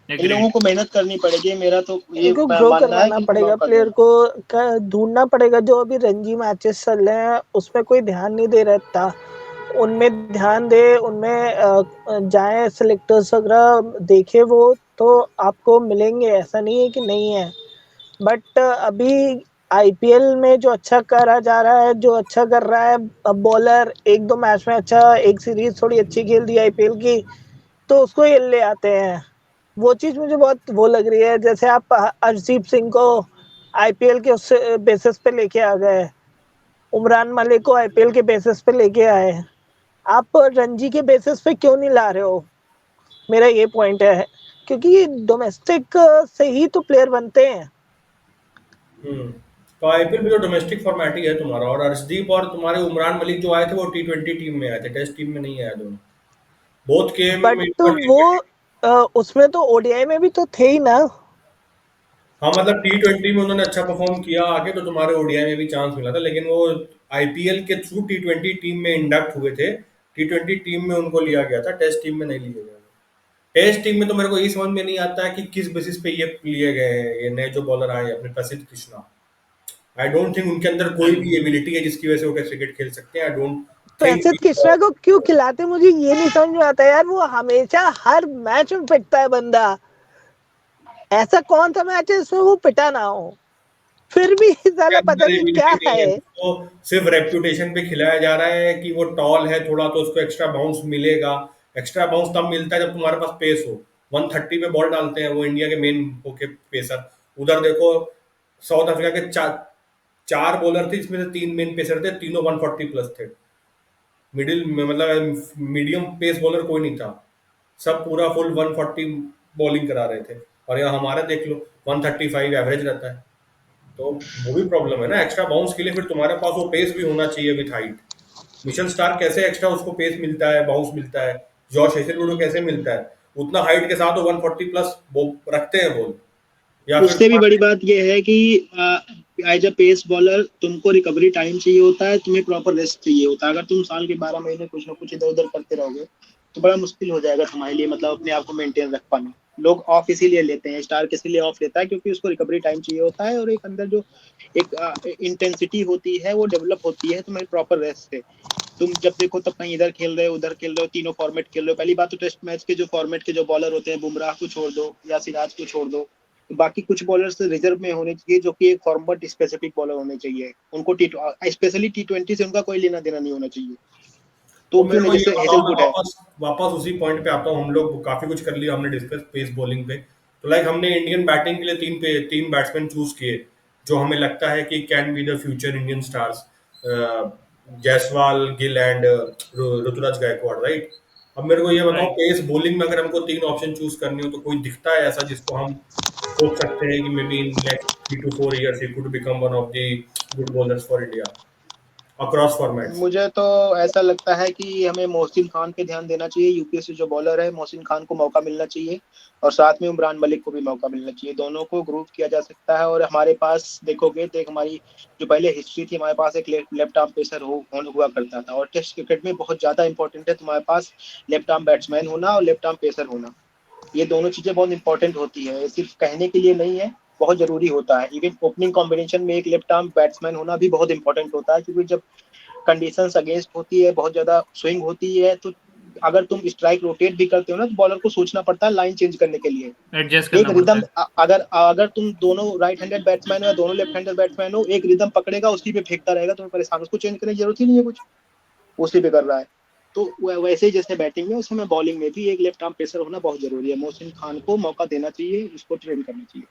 इन लोगों को मेहनत करनी पड़ेगी। मेरा तो ये
इनको ग्रो
मानना है
करवाना
कि
पड़ेगा,
मौका
प्लेयर
दें।
को ढूंढना पड़ेगा। जो अभी रणजी मैचेस चल रहे हैं उसमें कोई ध्यान नहीं दे रहता, उनमें ध्यान दे, उनमें जाए सिलेक्टर्स वगैरह देखे वो, तो आपको मिलेंगे, ऐसा नहीं है कि नहीं है। बट अभी आईपीएल में जो अच्छा करा जा रहा है, जो अच्छा कर रहा है बॉलर, 1-2 मैच में अच्छा, एक सीरीज थोड़ी अच्छी खेल दी आईपीएल की तो उसको ये ले आते हैं। वो चीज मुझे बहुत वो लग रही है। जैसे आप अर्शदीप सिंह को आईपीएल के उस बेसिस पे लेके आ गए, उमरान मलिक को आईपीएल के बेसिस पे लेके आए, आप रणजी के बेसिस पे क्यों नहीं ला रहे हो? मेरा ये पॉइंट है, क्योंकि डोमेस्टिक से ही तो प्लेयर बनते हैं।
तो आईपीएल में जो डोमेस्टिक फॉर्मेट ही है तुम्हारा, और अर्शदीप और तुम्हारे उमरान मलिक जो आए थे वो T20 टीम में आए थे, टेस्ट टीम में नहीं आए दोनों। बोथ केम
बट
इन
वो
T20।
उसमें तो ओडीआई में भी तो थे ही ना।
हाँ, मतलब T20 में उन्होंने अच्छा परफॉर्म किया आगे, तो तुम्हारे ओडीआई में भी चांस मिला था, लेकिन वो आईपीएल के थ्रू T20 टीम में इंडक्ट हुए थे। T20 टीम में उनको लिया गया था, टेस्ट टीम में नहीं लिया गया। टेस्ट टीम में तो मेरे को ये समझ में नहीं आता है कि किस बेसिस पे ये लिए गए हैं, ये नए जो बॉलर आए अपने प्रसिद्ध कृष्णा। आई डोंट थिंक उनके अंदर कोई भी एबिलिटी है जिसकी वजह से वो कैसे क्रिकेट खेल सकते हैं। आई डोंट
प्रसिद्ध
थिंक।
कृष्णा को क्यों खिलाते, मुझे ये नहीं समझ में आता यार। वो हमेशा हर मैच में पिटता है बंदा, ऐसा कौन सा मैच है जिसमें वो पिटा ना हो? फिर भी साला
अंदर
पता नहीं क्या
एबिलिटी नहीं है,
है।
उसको सिर्फ रेप्यूटेशन पे खिलाया जा रहा है कि वो टॉल है थोड़ा, तो उसको एक्स्ट्रा बाउंस मिलेगा। एक्स्ट्रा बाउंस तब मिलता है जब तुम्हारे पास पेस हो। 130 पे बॉल डालते हैं वो इंडिया के मेन होके पेसर। उधर देखो साउथ अफ्रीका के चार बॉलर थे, जिसमें से 3 मेन पेसर थे, तीनों 140 प्लस थे। मिडिल में मतलब मीडियम पेस बॉलर कोई नहीं था, सब पूरा फुल 140 बॉलिंग करा रहे थे। और यहाँ हमारा देख लो 135 एवरेज रहता है। तो वो भी प्रॉब्लम है ना, एक्स्ट्रा बाउंस के लिए फिर तुम्हारे पास वो पेस भी होना चाहिए विथ हाइट। मिशेल स्टार्क कैसे एक्स्ट्रा उसको पेस मिलता है, बाउंस मिलता है? जॉश हेजलवुड को कैसे मिलता है? उतना हाइट के साथ वो 140 प्लस वो रखते हैं बॉल। या फिर
उससे भी बड़ी बात यह है कि एज अ पेस बॉलर तुमको रिकवरी टाइम चाहिए होता है, तुम्हें प्रॉपर रेस्ट चाहिए होता है। अगर तुम साल के 12 महीने कुछ ना कुछ इधर उधर करते रहोगे तो बड़ा मुश्किल हो जाएगा तुम्हारे लिए, मतलब अपने आप को मेंटेन रख पाना। लोग ऑफ इसीलिए लेते हैं, स्टार्क इसीलिए ऑफ लेता है क्योंकि उसको रिकवरी टाइम चाहिए होता है, और एक अंदर जो एक इंटेंसिटी होती है वो डेवलप होती है तुम्हें प्रॉपर रेस्ट से। तुम जब देखो तब कहीं इधर खेल रहे हो उधर खेल रहे हो, तीनों फॉर्मेट खेल रहे हो। पहली बात तो टेस्ट मैच के जो फॉर्मेट के जो बॉलर होते हैं, बुमराह को छोड़ दो या सिराज को छोड़ दो, बाकी कुछ बॉलर्स रिजर्व में होने चाहिए जो कि एक फॉर्मेट स्पेसिफिक बॉलर होने चाहिए। उनको स्पेशली T20 से उनका कोई लेना देना नहीं होना चाहिए। तो
तो मेरे
क्यों नहीं,
को ये
जैसे
बताओ, मैं
हेजलवुड है।
वापस वापस उसी पॉइंट पे आता हूँ। हम लोग काफी कुछ कर लिया, हमने डिस्कस पेस बॉलिंग पे। तो लाइक हमने इंडियन बैटिंग के लिए तीन बैट्समैन चूज किए जो हमें लगता है कि can be the future Indian stars, Jaiswal, Gill and Ruturaj Gaikwad, right? अब मेरे को ये बताओ,
राइट।
पेस बॉलिंग में अगर हमको 3 ऑप्शन चूज करनी हो तो कोई दिखता है ऐसा जिसको हम सोच सकते हैं कि may be in next 3 to 4 years he could become one of the good bowlers for India across formats?
मुझे तो ऐसा लगता है कि हमें मोहसिन खान पे ध्यान देना चाहिए। यूपी से जो बॉलर है मोहसिन खान को मौका मिलना चाहिए, और साथ में उमरान मलिक को भी मौका मिलना चाहिए। दोनों को ग्रुप किया जा सकता है। और हमारे पास देखोगे देख, हमारी जो पहले हिस्ट्री थी, हमारे पास एक लेफ्ट आर्म पेसर हुआ करता था। और टेस्ट क्रिकेट में बहुत ज्यादा इंपॉर्टेंट है तुम्हारे पास लेफ्ट आर्म बैट्समैन होना और लेफ्ट आर्म पेसर होना। ये दोनों चीजें बहुत इंपॉर्टेंट होती है, सिर्फ कहने के लिए नहीं है, बहुत जरूरी होता है। इवन ओपनिंग कॉम्बिनेशन में एक लेफ्ट आर्म बैट्समैन होना भी बहुत इंपॉर्टेंट होता है, क्योंकि जब कंडीशंस अगेंस्ट होती है, बहुत ज्यादा स्विंग होती है, तो अगर तुम स्ट्राइक रोटेट भी करते हो ना तो बॉलर को सोचना पड़ता है लाइन चेंज करने के लिए।
एडजस्ट
एक
करना पड़ता
रिदम,
है।
अगर अगर तुम दोनों राइट हैंडेड बैट्समैन हो या दोनों लेफ्ट हैंडेड बैट्समैन हो, एक रिदम पकड़ेगा उसी पे फेंकता रहेगा, तुम्हें परेशान, उसको चेंज करने की जरूरत ही नहीं है कुछ, उसी पे कर रहा है। तो वैसे ही जैसे बैटिंग में उसमें बॉलिंग में भी एक लेफ्ट आर्म पेसर होना बहुत जरूरी है। मोहसिन खान को मौका देना चाहिए, उसको ट्रेन करना चाहिए।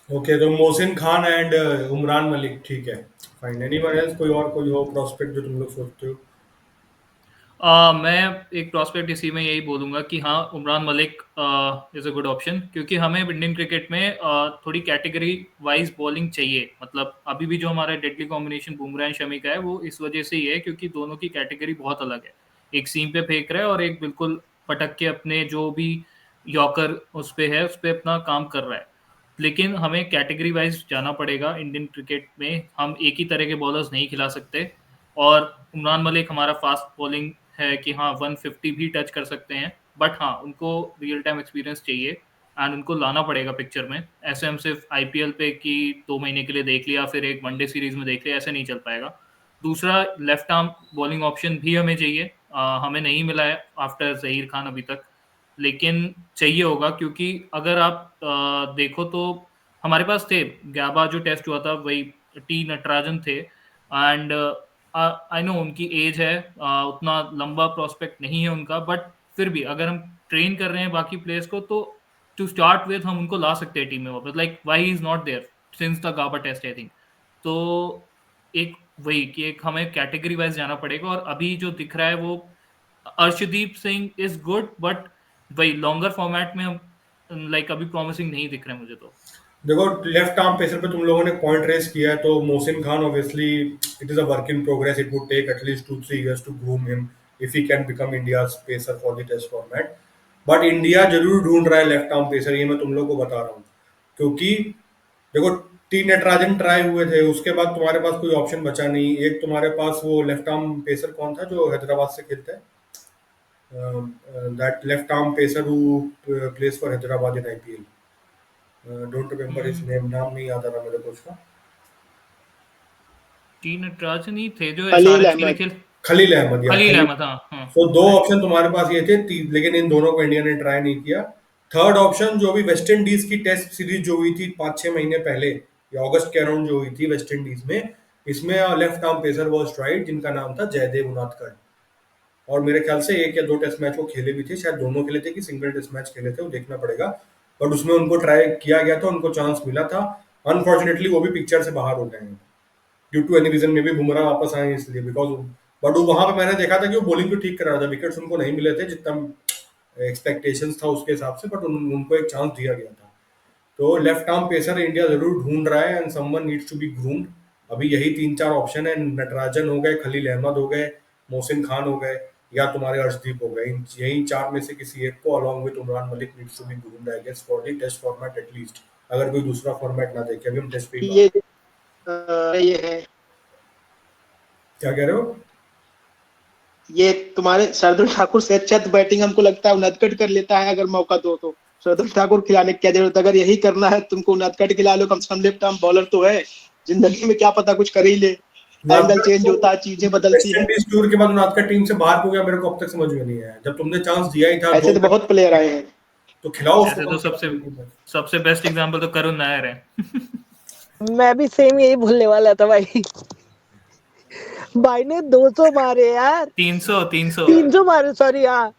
ओके, तो मोहसिन खान एंड उमरान मलिक, ठीक है, फाइन। एनीवन एल्स, कोई और प्रोस्पेक्ट जो तुम लोग सोचते हो?
मैं एक प्रॉस्पेक्ट इसी में यही बोलूंगा कि हाँ, Umran Malik is a good option, क्योंकि हमें इंडियन क्रिकेट में थोड़ी कैटेगरी वाइज बॉलिंग चाहिए। मतलब अभी भी जो हमारा deadly combination Bumrah and Shami का है वो इस वजह से ही है क्योंकि दोनों की कैटेगरी बहुत अलग है। एक सीम पे फेंक रहा है और एक बिल्कुल पटक के अपने जो भी यॉर्कर उस पे है उस पे अपना काम कर रहा है। लेकिन हमें कैटेगरी वाइज जाना पड़ेगा। इंडियन क्रिकेट में हम एक ही तरह के बॉलर्स नहीं खिला सकते। और उमरान मलिक हमारा फास्ट बॉलिंग है कि हाँ 150 भी टच कर सकते हैं, बट हाँ उनको रियल टाइम एक्सपीरियंस चाहिए एंड उनको लाना पड़ेगा पिक्चर में। ऐसे हम सिर्फ आईपीएल पे कि 2 महीने के लिए देख लिया फिर एक वनडे सीरीज में देख लिया, ऐसे नहीं चल पाएगा। दूसरा, लेफ्ट आर्म बॉलिंग ऑप्शन भी हमें चाहिए। हमें नहीं मिला है आफ्टर जहीर खान अभी तक, लेकिन चाहिए होगा क्योंकि अगर आप देखो तो हमारे पास थे गैबा जो टेस्ट हुआ था वही टी नटराजन थे। एंड आई नो उनकी एज है, उतना लंबा प्रोस्पेक्ट नहीं है उनका, बट फिर भी अगर हम ट्रेन कर रहे हैं बाकी प्लेयर्स को तो टू स्टार्ट विद हम उनको ला सकते हैं टीम में वापस। Like why is not there since the Gabba test I think. तो एक वही कि एक हमें कैटेगरी वाइज जाना पड़ेगा। और अभी जो दिख रहा है वो Arshdeep Singh is good, but वही लॉन्गर फॉर्मेट में हम लाइक अभी प्रॉमिसिंग नहीं दिख रहे हैं मुझे तो।
देखो, लेफ्ट आर्म पेसर पे तुम लोगों ने पॉइंट रेस किया है, तो Mohsin Khan obviously it is a work in progress. It would take at least 2-3 years to groom him if he can become India pacer for the test format. But India जरूर ढूंढ रहा है लेफ्ट आर्म पेसर, ये मैं तुम लोग को बता रहा हूँ। क्योंकि देखो, टी नटराजन ट्राई हुए थे, उसके बाद तुम्हारे पास कोई ऑप्शन बचा नहीं। एक तुम्हारे पास वो लेफ्ट आर्म पेसर कौन था जो हैदराबाद से खेलता है? That left arm pacer who plays for Hyderabad in IPL. Don't remember his name, नाम नहीं याद आ रहा मेरे को उसका।
टी नटराजन ही थे जो
खलील
एसआरएच के लिए
अहमद।
खेल।
खलील अहमद, या
खलील
खलील।
अहमद, हाँ हाँ
तो दो
राइट।
ऑप्शन तुम्हारे पास ये थे, लेकिन इन दोनों को इंडिया ने ट्राई नहीं किया। थर्ड ऑप्शन जो भी वेस्ट इंडीज की टेस्ट सीरीज जो हुई थी 5-6 महीने पहले या अगस्त के अराउंड जो हुई थी वेस्ट इंडीज में, इसमें left arm pacer was tried जिनका नाम था जयदेव उनादकर, और मेरे ख्याल से 1 या 2 टेस्ट मैच वो खेले भी थे, शायद दोनों खेले थे कि सिंगल टेस्ट मैच खेले थे, वो देखना पड़ेगा, बट उसमें उनको ट्राई किया गया था, उनको चांस मिला था। अनफॉर्चुनेटली वो भी पिक्चर से बाहर हो गए हैं ड्यू टू एनी रीजन, में भी बुमराह वापस आए इसलिए, बिकॉज बट वहां पे मैंने देखा था कि वो बॉलिंग तो ठीक कर रहा था, विकेट्स उनको नहीं मिले थे जितना एक्सपेक्टेशंस था उसके हिसाब से, बट उनको एक चांस दिया गया था। तो लेफ्ट आर्म पेसर इंडिया जरूर ढूंढ रहा है and someone needs to be groomed. अभी यही 3-4 ऑप्शन है, नटराजन हो गए, खलील अहमद हो गए, मोहसिन खान हो गए, या तुम्हारे अर्शदीप हो गए, यही 4 में से किसी एक को along with Umran Malik needs to be groomed I guess for the test format at least, अगर कोई दूसरा फॉर्मेट ना देखे। अभी हम टेस्ट पे
ये है,
क्या कह रहे हो?
ये तुम्हारे शार्दुल ठाकुर से अच्छा तो बैटिंग हमको लगता है उनदकट कर लेता है, अगर मौका दो तो। शार्दुल ठाकुर खिलाने की क्या जरूरत, अगर यही करना है तुमको उनदकट खिला लो, कम से कम लेफ्ट आर्म बॉलर तो है, जिंदगी में क्या पता कुछ कर ही ले, एंगल चेंज होता है, चीजें बदलती है।
वेस्ट इंडीज टूर के बाद उनदकट टीम से बाहर हो गया, मेरे को अब तक समझ में नहीं आया, जब तुमने चांस दिया ही था
ऐसे तो बहुत प्लेयर आए हैं,
तो खिलाओ
ऐसे
उसको।
तो सबसे बेस्ट एग्जांपल तो करुण नायर है।
मैं भी सेम यही बोलने वाला था भाई। भाई ने 200 मारे यार, 300 मारे, सॉरी हाँ।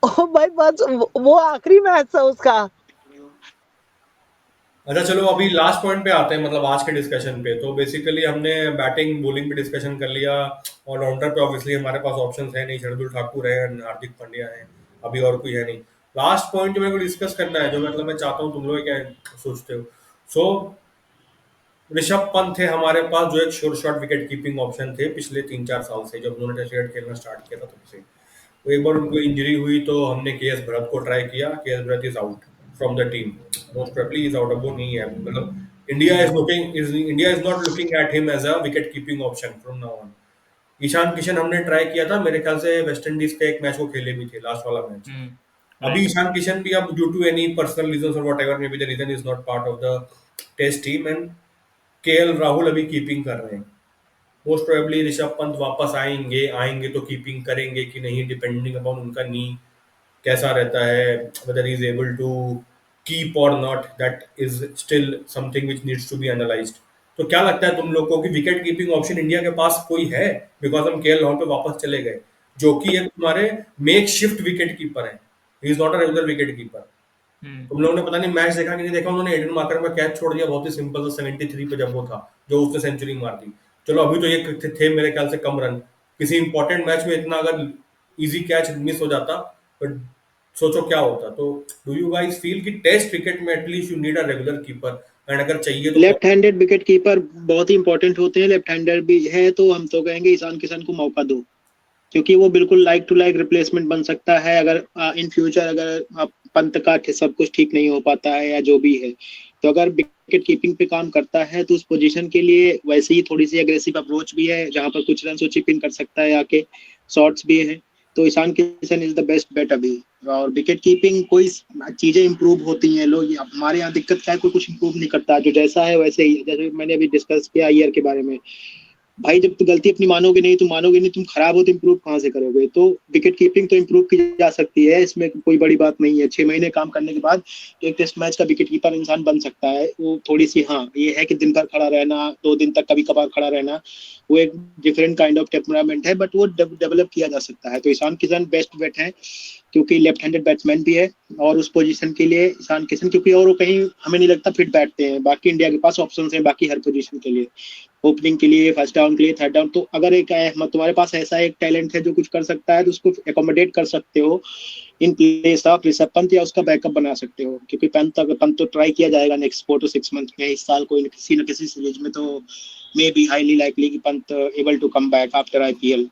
ओ भाई बस वो आखिरी मैच था उसका।
अच्छा चलो अभी लास्ट पॉइंट पे आते हैं, मतलब आज के डिस्कशन पे। तो बेसिकली हमने बैटिंग बॉलिंग पे डिस्कशन कर लिया, ऑलराउंडर पे ऑब्वियसली हमारे पास ऑप्शंस है नहीं, शार्दुल ठाकुर है, हार्दिक पांड्या है, अभी और कोई है नहीं। लास्ट पॉइंट जो मेरे को डिस्कस करना है, जो मतलब मैं चाहता हूँ तुम लोग क्या सोचते हो। सो ऋषभ पंत थे हमारे पास, जो एक sure shot wicket keeping option थे पिछले 3-4 साल से, जब उन्होंने टेस्ट क्रिकेट खेलना स्टार्ट किया था तब से। तो एक बार उनको इंजरी हुई तो हमने के.एस. भरत को ट्राई किया, K S. Bharat is out from the team, most probably is out, अब वो नहीं है, मतलब India is not looking at him as a wicket keeping option from now on. Ishan Kishan हमने ट्राई किया था, मेरे ख्याल से वेस्ट इंडीज का एक मैच वो खेले भी थे, लास्ट वाला मैच। अभी ईशान किशन भी अब due to any personal reasons और whatever may be the reason is not part of the test team, and KL. Rahul अभी कीपिंग कर रहे हैं। मोस्ट प्रोबेबली ऋषभ पंत वापस आएंगे तो कीपिंग करेंगे कि नहीं, डिपेंडिंग अपॉन उनका नी कैसा रहता है, whether he is able to keep or not, that is still something which needs to be analyzed। तो क्या लगता है तुम लोग को कि विकेट कीपिंग ऑप्शन इंडिया के पास कोई है? बिकॉज हम के.एल. राहुल पे वापस चले गए, जो कि एक तुम्हारे मेक शिफ्ट विकेट कीपर है, he is not a regular wicket keeper. तुम लोगों ने पता नहीं मैच देखा कि नहीं देखा, उन्होंने एडन मार्कर में कैच छोड़ दिया, बहुत ही सिंपल सा 73 पे जब वो था, जो उसने सेंचुरी मार दी। चलो अभी तो ये थे मेरे ख्याल से कम रन, किसी इंपॉर्टेंट मैच में इतना अगर इजी कैच मिस हो जाता, बट सोचो क्या होता। तो डू यू गाइस फील कि टेस्ट क्रिकेट में at least you need a regular keeper, and अगर चाहिए तो
लेफ्ट हैंडेड विकेट कीपर बहुत ही इंपॉर्टेंट होते हैं, लेफ्ट हैंडर भी है तो हम तो कहेंगे ईशान किशन को मौका दो, क्योंकि वो बिल्कुल लाइक टू लाइक रिप्लेसमेंट बन सकता है, अगर इन फ्यूचर अगर पंत का सब कुछ ठीक नहीं हो पाता है या जो भी है, तो अगर विकेट कीपिंग पे काम करता है तो उस पोजीशन के लिए वैसे ही थोड़ी सी अग्रेसिव अप्रोच भी है, जहां पर कुछ रन चिप इन कर सकता है आके, शॉट्स भी है, तो Ishan Kishan is the best bet अभी। और विकेट कीपिंग कोई चीजें इंप्रूव होती हैं, लोग हमारे यहाँ दिक्कत क्या है, कोई कुछ इंप्रूव नहीं करता, जो जैसा है वैसे ही, जैसे मैंने अभी डिस्कस किया अय्यर के बारे में, भाई जब तुम गलती अपनी मानोगे नहीं, तुम खराब हो तो इम्प्रूव कहाँ से करोगे। तो विकेट कीपिंग तो इम्प्रूव की जा सकती है, इसमें कोई बड़ी बात नहीं है, 6 महीने काम करने के बाद एक टेस्ट मैच का विकेट कीपर इंसान बन सकता है। वो थोड़ी सी हाँ ये है कि दिन भर खड़ा रहना, 2 दिन तक कभी कभार खड़ा रहना, वो एक डिफरेंट काइंड ऑफ टेम्परामेंट है, बट वो डेवलप किया जा सकता है। तो ईशान किशन बेस्ट बैट है, क्योंकि लेफ्ट हैंडेड बैट्समैन भी है, और उस पोजीशन के लिए ईशान किशन, क्योंकि और वो कहीं हमें नहीं लगता फिट बैठते हैं, बाकी इंडिया के पास ऑप्शन हैं बाकी हर पोजीशन के लिए, ओपनिंग के लिए, फर्स्ट डाउन के लिए, थर्ड डाउन। तो अगर एक तुम्हारे पास ऐसा एक टैलेंट है जो कुछ कर सकता है, तो उसको एकोमोडेट कर सकते हो in place of Rishabh Pant, या उसका बैकअप बना सकते हो, क्योंकि पंत तो ट्राई किया जाएगा नेक्स्ट 4 to 6 मंथ में, इस साल कोई किसी न किसी सीरीज में, तो मे बी हाईली लाइकली कि Pant able to come back after IPL,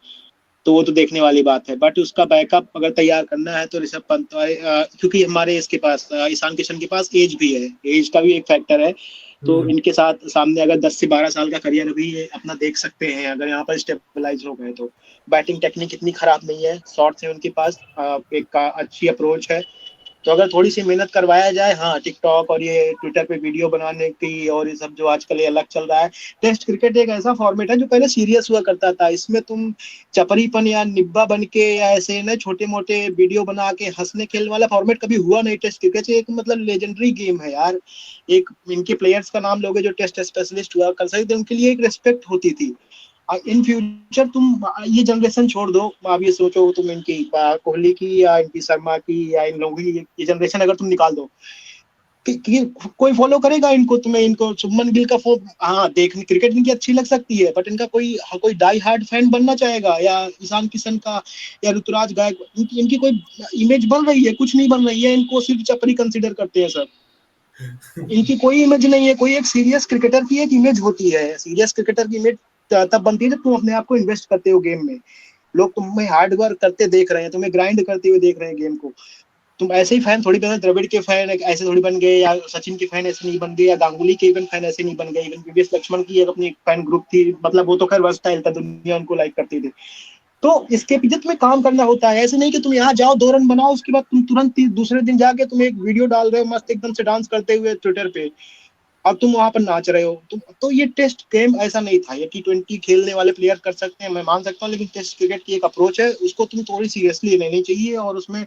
तो वो तो देखने वाली बात है। बट उसका बैकअप अगर तैयार करना है तो ऋषभ पंत, क्योंकि हमारे इसके पास ईशान किशन के पास एज भी है, एज का भी एक फैक्टर है, तो इनके साथ सामने अगर 10 से 12 साल का करियर भी अपना देख सकते हैं, अगर यहाँ पर स्टेबलाइज हो गए तो। बैटिंग टेक्निक इतनी खराब नहीं है, शॉट्स है उनके पास, एक अच्छी अप्रोच है, तो अगर थोड़ी सी मेहनत करवाया जाए, हाँ टिकटॉक और ये ट्विटर पे वीडियो बनाने की और ये सब जो आजकल ये अलग चल रहा है, टेस्ट क्रिकेट एक ऐसा फॉर्मेट है जो पहले सीरियस हुआ करता था। इसमें तुम चपरीपन या निब्बा बन के या ऐसे ना छोटे मोटे वीडियो बना के हंसने खेलने वाला फॉर्मेट कभी हुआ नहीं। टेस्ट क्रिकेट एक मतलब लेजेंडरी गेम है यार। एक इनके प्लेयर्स का नाम लोगे जो टेस्ट स्पेशलिस्ट हुआ कर सकते, उनके लिए एक रिस्पेक्ट होती थी। इन फ्यूचर तुम ये जनरेशन छोड़ दो, आप ये सोचो तुम इनकी कोहली की या इनकी शर्मा की या इन लोगों की ये जनरेशन अगर तुम निकाल दो कि कोई फॉलो करेगा इनको? तुम्हें इनको शुभमन गिल का हाँ देखने क्रिकेट इनकी अच्छी लग सकती है, बट इनका कोई डाई हार्ड फैन बनना चाहेगा? या ईशान किशन का या ऋतुराज गायकवाड़, इनकी कोई इमेज बन रही है? कुछ नहीं बन रही है। इनको सिर्फ चपरी कंसिडर करते हैं सब। इनकी कोई इमेज नहीं है। कोई एक सीरियस क्रिकेटर की एक इमेज होती है। सीरियस क्रिकेटर की इमेज तब बनती है जब तुम अपने आप को इन्वेस्ट करते हो गेम में। लोग तुम्हें हार्ड वर्क करते देख रहे हैं, तुम्हें ग्राइंड करते हुए देख रहे हैं गेम को। तुम ऐसे ही फैन थोड़ी बन, द्रविड़ के फैन ऐसे थोड़ी बन गए, या सचिन के फैन ऐसे नहीं बन गए, या गांगुली के इवन फैन ऐसे नहीं बन गए। इवन वीवीएस लक्ष्मण की एक अपनी फैन ग्रुप थी, मतलब वो तो खैर वर्सटाइल था, दुनिया उनको लाइक करती थी। तो इसके पीछे तुम्हें काम करना होता है। ऐसे नहीं कि तुम यहाँ जाओ 2 रन बनाओ, उसके बाद तुम तुरंत दूसरे दिन जाके तुम एक वीडियो डाल रहे हो मस्त एकदम से डांस करते हुए ट्विटर पे, अब तुम वहां पर नाच रहे हो। तो ये टेस्ट गेम ऐसा नहीं था। ये T20 खेलने वाले प्लेयर कर सकते हैं, मैं मान सकता हूँ, लेकिन टेस्ट क्रिकेट की एक अप्रोच है, उसको तुम थोड़ी सीरियसली लेनी चाहिए। और उसमें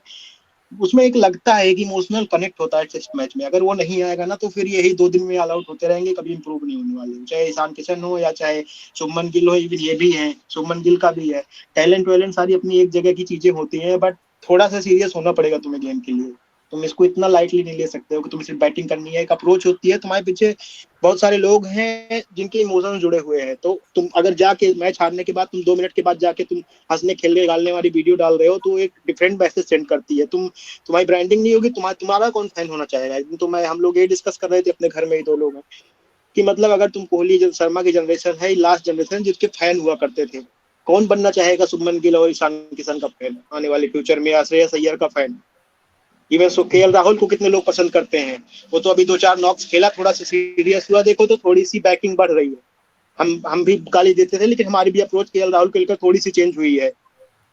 उसमें एक लगता है कि इमोशनल कनेक्ट होता है टेस्ट मैच में। अगर वो नहीं आएगा ना, तो फिर यही 2 दिन में ऑल आउट होते रहेंगे, कभी इंप्रूव नहीं होने वाले। चाहे ईशान किशन हो या चाहे शुभमन गिल हो, ये भी है, शुभमन गिल का भी है। टैलेंट सारी अपनी एक जगह की चीजें होती हैं, बट थोड़ा सा सीरियस होना पड़ेगा तुम्हें गेम के लिए। तुम इसको इतना लाइटली नहीं ले सकते हो कि तुम्हें सिर्फ बैटिंग करनी है। एक अप्रोच होती है, तुम्हारे पीछे बहुत सारे लोग हैं जिनके इमोशन जुड़े हुए हैं। तो तुम अगर जाके मैच हारने के बाद तुम 2 मिनट के बाद जाके तुम हंसने खेलने गालने वाली वीडियो डाल रहे हो, तो एक डिफरेंट मैसेज सेंड करती है। तुम्हारी ब्रांडिंग नहीं होगी, तुम्हारा कौन फैन होना चाहेगा? तो हम लोग ये डिस्कस कर रहे थे अपने घर में ही 2 लोग हैं कि मतलब अगर तुम कोहली शर्मा की जनरेशन है, लास्ट जनरेशन जिसके फैन हुआ करते थे, कौन बनना चाहेगा शुभमन गिल और ईशान किशन का फैन आने वाले फ्यूचर में, या श्रेयस अय्यर का फैन? इवन KL राहुल को कितने लोग पसंद करते हैं। वो तो अभी 2-4 नॉक्स खेला, थोड़ा सा सीरियस हुआ, देखो तो थोड़ी सी बैटिंग बढ़ रही है। हम भी गाली देते थे, लेकिन हमारी भी अप्रोच KL राहुल को लेकर थोड़ी सी चेंज हुई है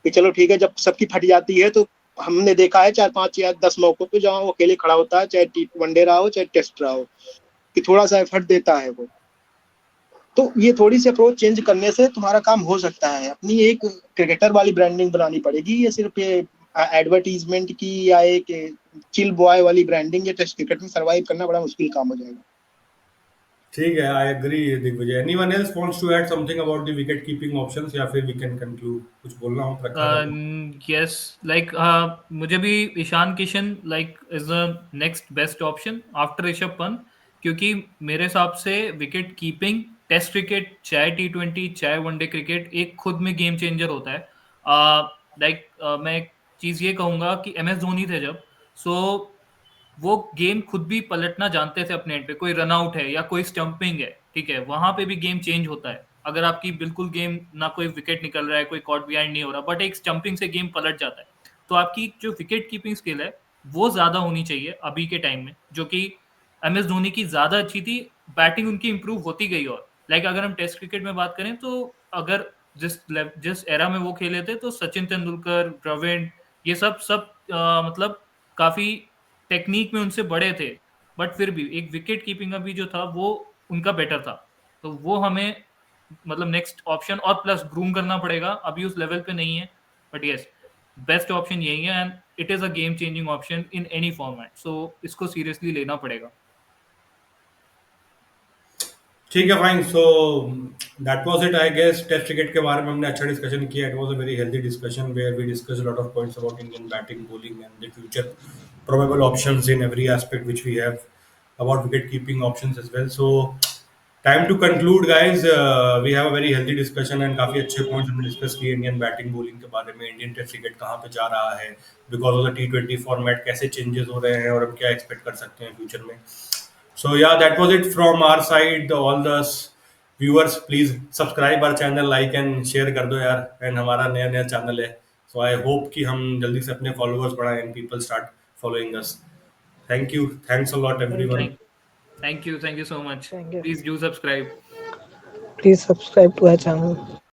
कि चलो ठीक है, जब सबकी फट जाती है तो हमने देखा है 4-5 या 10 मौकों पे जहाँ वो अकेले खड़ा होता है, चाहे वनडे रहा हो चाहे टेस्ट रहा हो, कि थोड़ा सा एफर्ट देता है वो। तो ये थोड़ी सी अप्रोच चेंज करने से तुम्हारा काम हो सकता है। अपनी एक क्रिकेटर वाली ब्रांडिंग बनानी पड़ेगी। ये सिर्फ ये एडवर्टीजमेंट की या एक चिल बॉय वाली ब्रांडिंग या टेस्ट क्रिकेट में सर्वाइव करना बड़ा मुश्किल काम हो जाएगा।
ठीक है, I agree Digvijay. Anyone else wants to add something about the wicket keeping options, या फिर वी कैन कंक्लूड? कुछ बोलना हो प्रखर?
yes, like मुझे भी Ishan Kishan like is the next best option after Rishabh Pant, क्योंकि मेरे हिसाब से विकेट कीपिंग टेस्ट क्रिकेट चाहे T20 चाहे वनडे क्रिकेट एक खुद में गेम चेंजर होता है। लाइक मैं एक चीज ये कहूंगा कि MS धोनी थे जब, सो वो गेम खुद भी पलटना जानते थे अपने एंड पे। कोई रन आउट है या कोई स्टंपिंग है, ठीक है, वहां पे भी गेम चेंज होता है। अगर आपकी बिल्कुल गेम ना कोई विकेट निकल रहा है, कोई कॉट बिहाइंड नहीं हो रहा, बट एक स्टंपिंग से गेम पलट जाता है। तो आपकी जो विकेट कीपिंग स्किल है वो ज्यादा होनी चाहिए अभी के टाइम में, जो कि MS धोनी की ज्यादा अच्छी थी। बैटिंग उनकी इंप्रूव होती गई। और लाइक अगर हम टेस्ट क्रिकेट में बात करें, तो अगर जिस एरा में वो खेले थे, तो सचिन तेंदुलकर, द्रविड़, ये सब मतलब काफी टेक्निक में उनसे बड़े थे, बट फिर भी एक विकेट कीपिंग अभी जो था वो उनका बेटर था। तो वो हमें मतलब नेक्स्ट ऑप्शन, और प्लस ग्रूम करना पड़ेगा, अभी उस लेवल पे नहीं है, बट यस बेस्ट ऑप्शन यही है and it is a game changing option in any format, so इसको सीरियसली लेना पड़ेगा।
ठीक है, fine. So that was it, I guess. Test cricket के बारे में हमने अच्छा डिस्कशन किया। It was a very healthy discussion where we discussed lot of points about Indian batting, bowling and the future probable options in every aspect which we have, about wicket keeping options as well. So time to conclude, guys. We have a very healthy discussion and काफी अच्छे points हमने discuss किए Indian batting bowling के बारे में, Indian test cricket कहाँ पे जा रहा है because of the T20 format, कैसे चेंजेस हो रहे हैं और हम क्या एक्सपेक्ट कर सकते हैं फ्यूचर में। So yeah, that was it from our side. All the viewers, please subscribe our channel, like and share कर दो यार। एंड हमारा नया नया चैनल है, so I hope कि हम जल्दी से अपने followers बढ़ाएं and people start following us. Thank you, thanks a lot everyone.
Thank you so much.
Thank you.
Please do subscribe.
Please subscribe to our channel.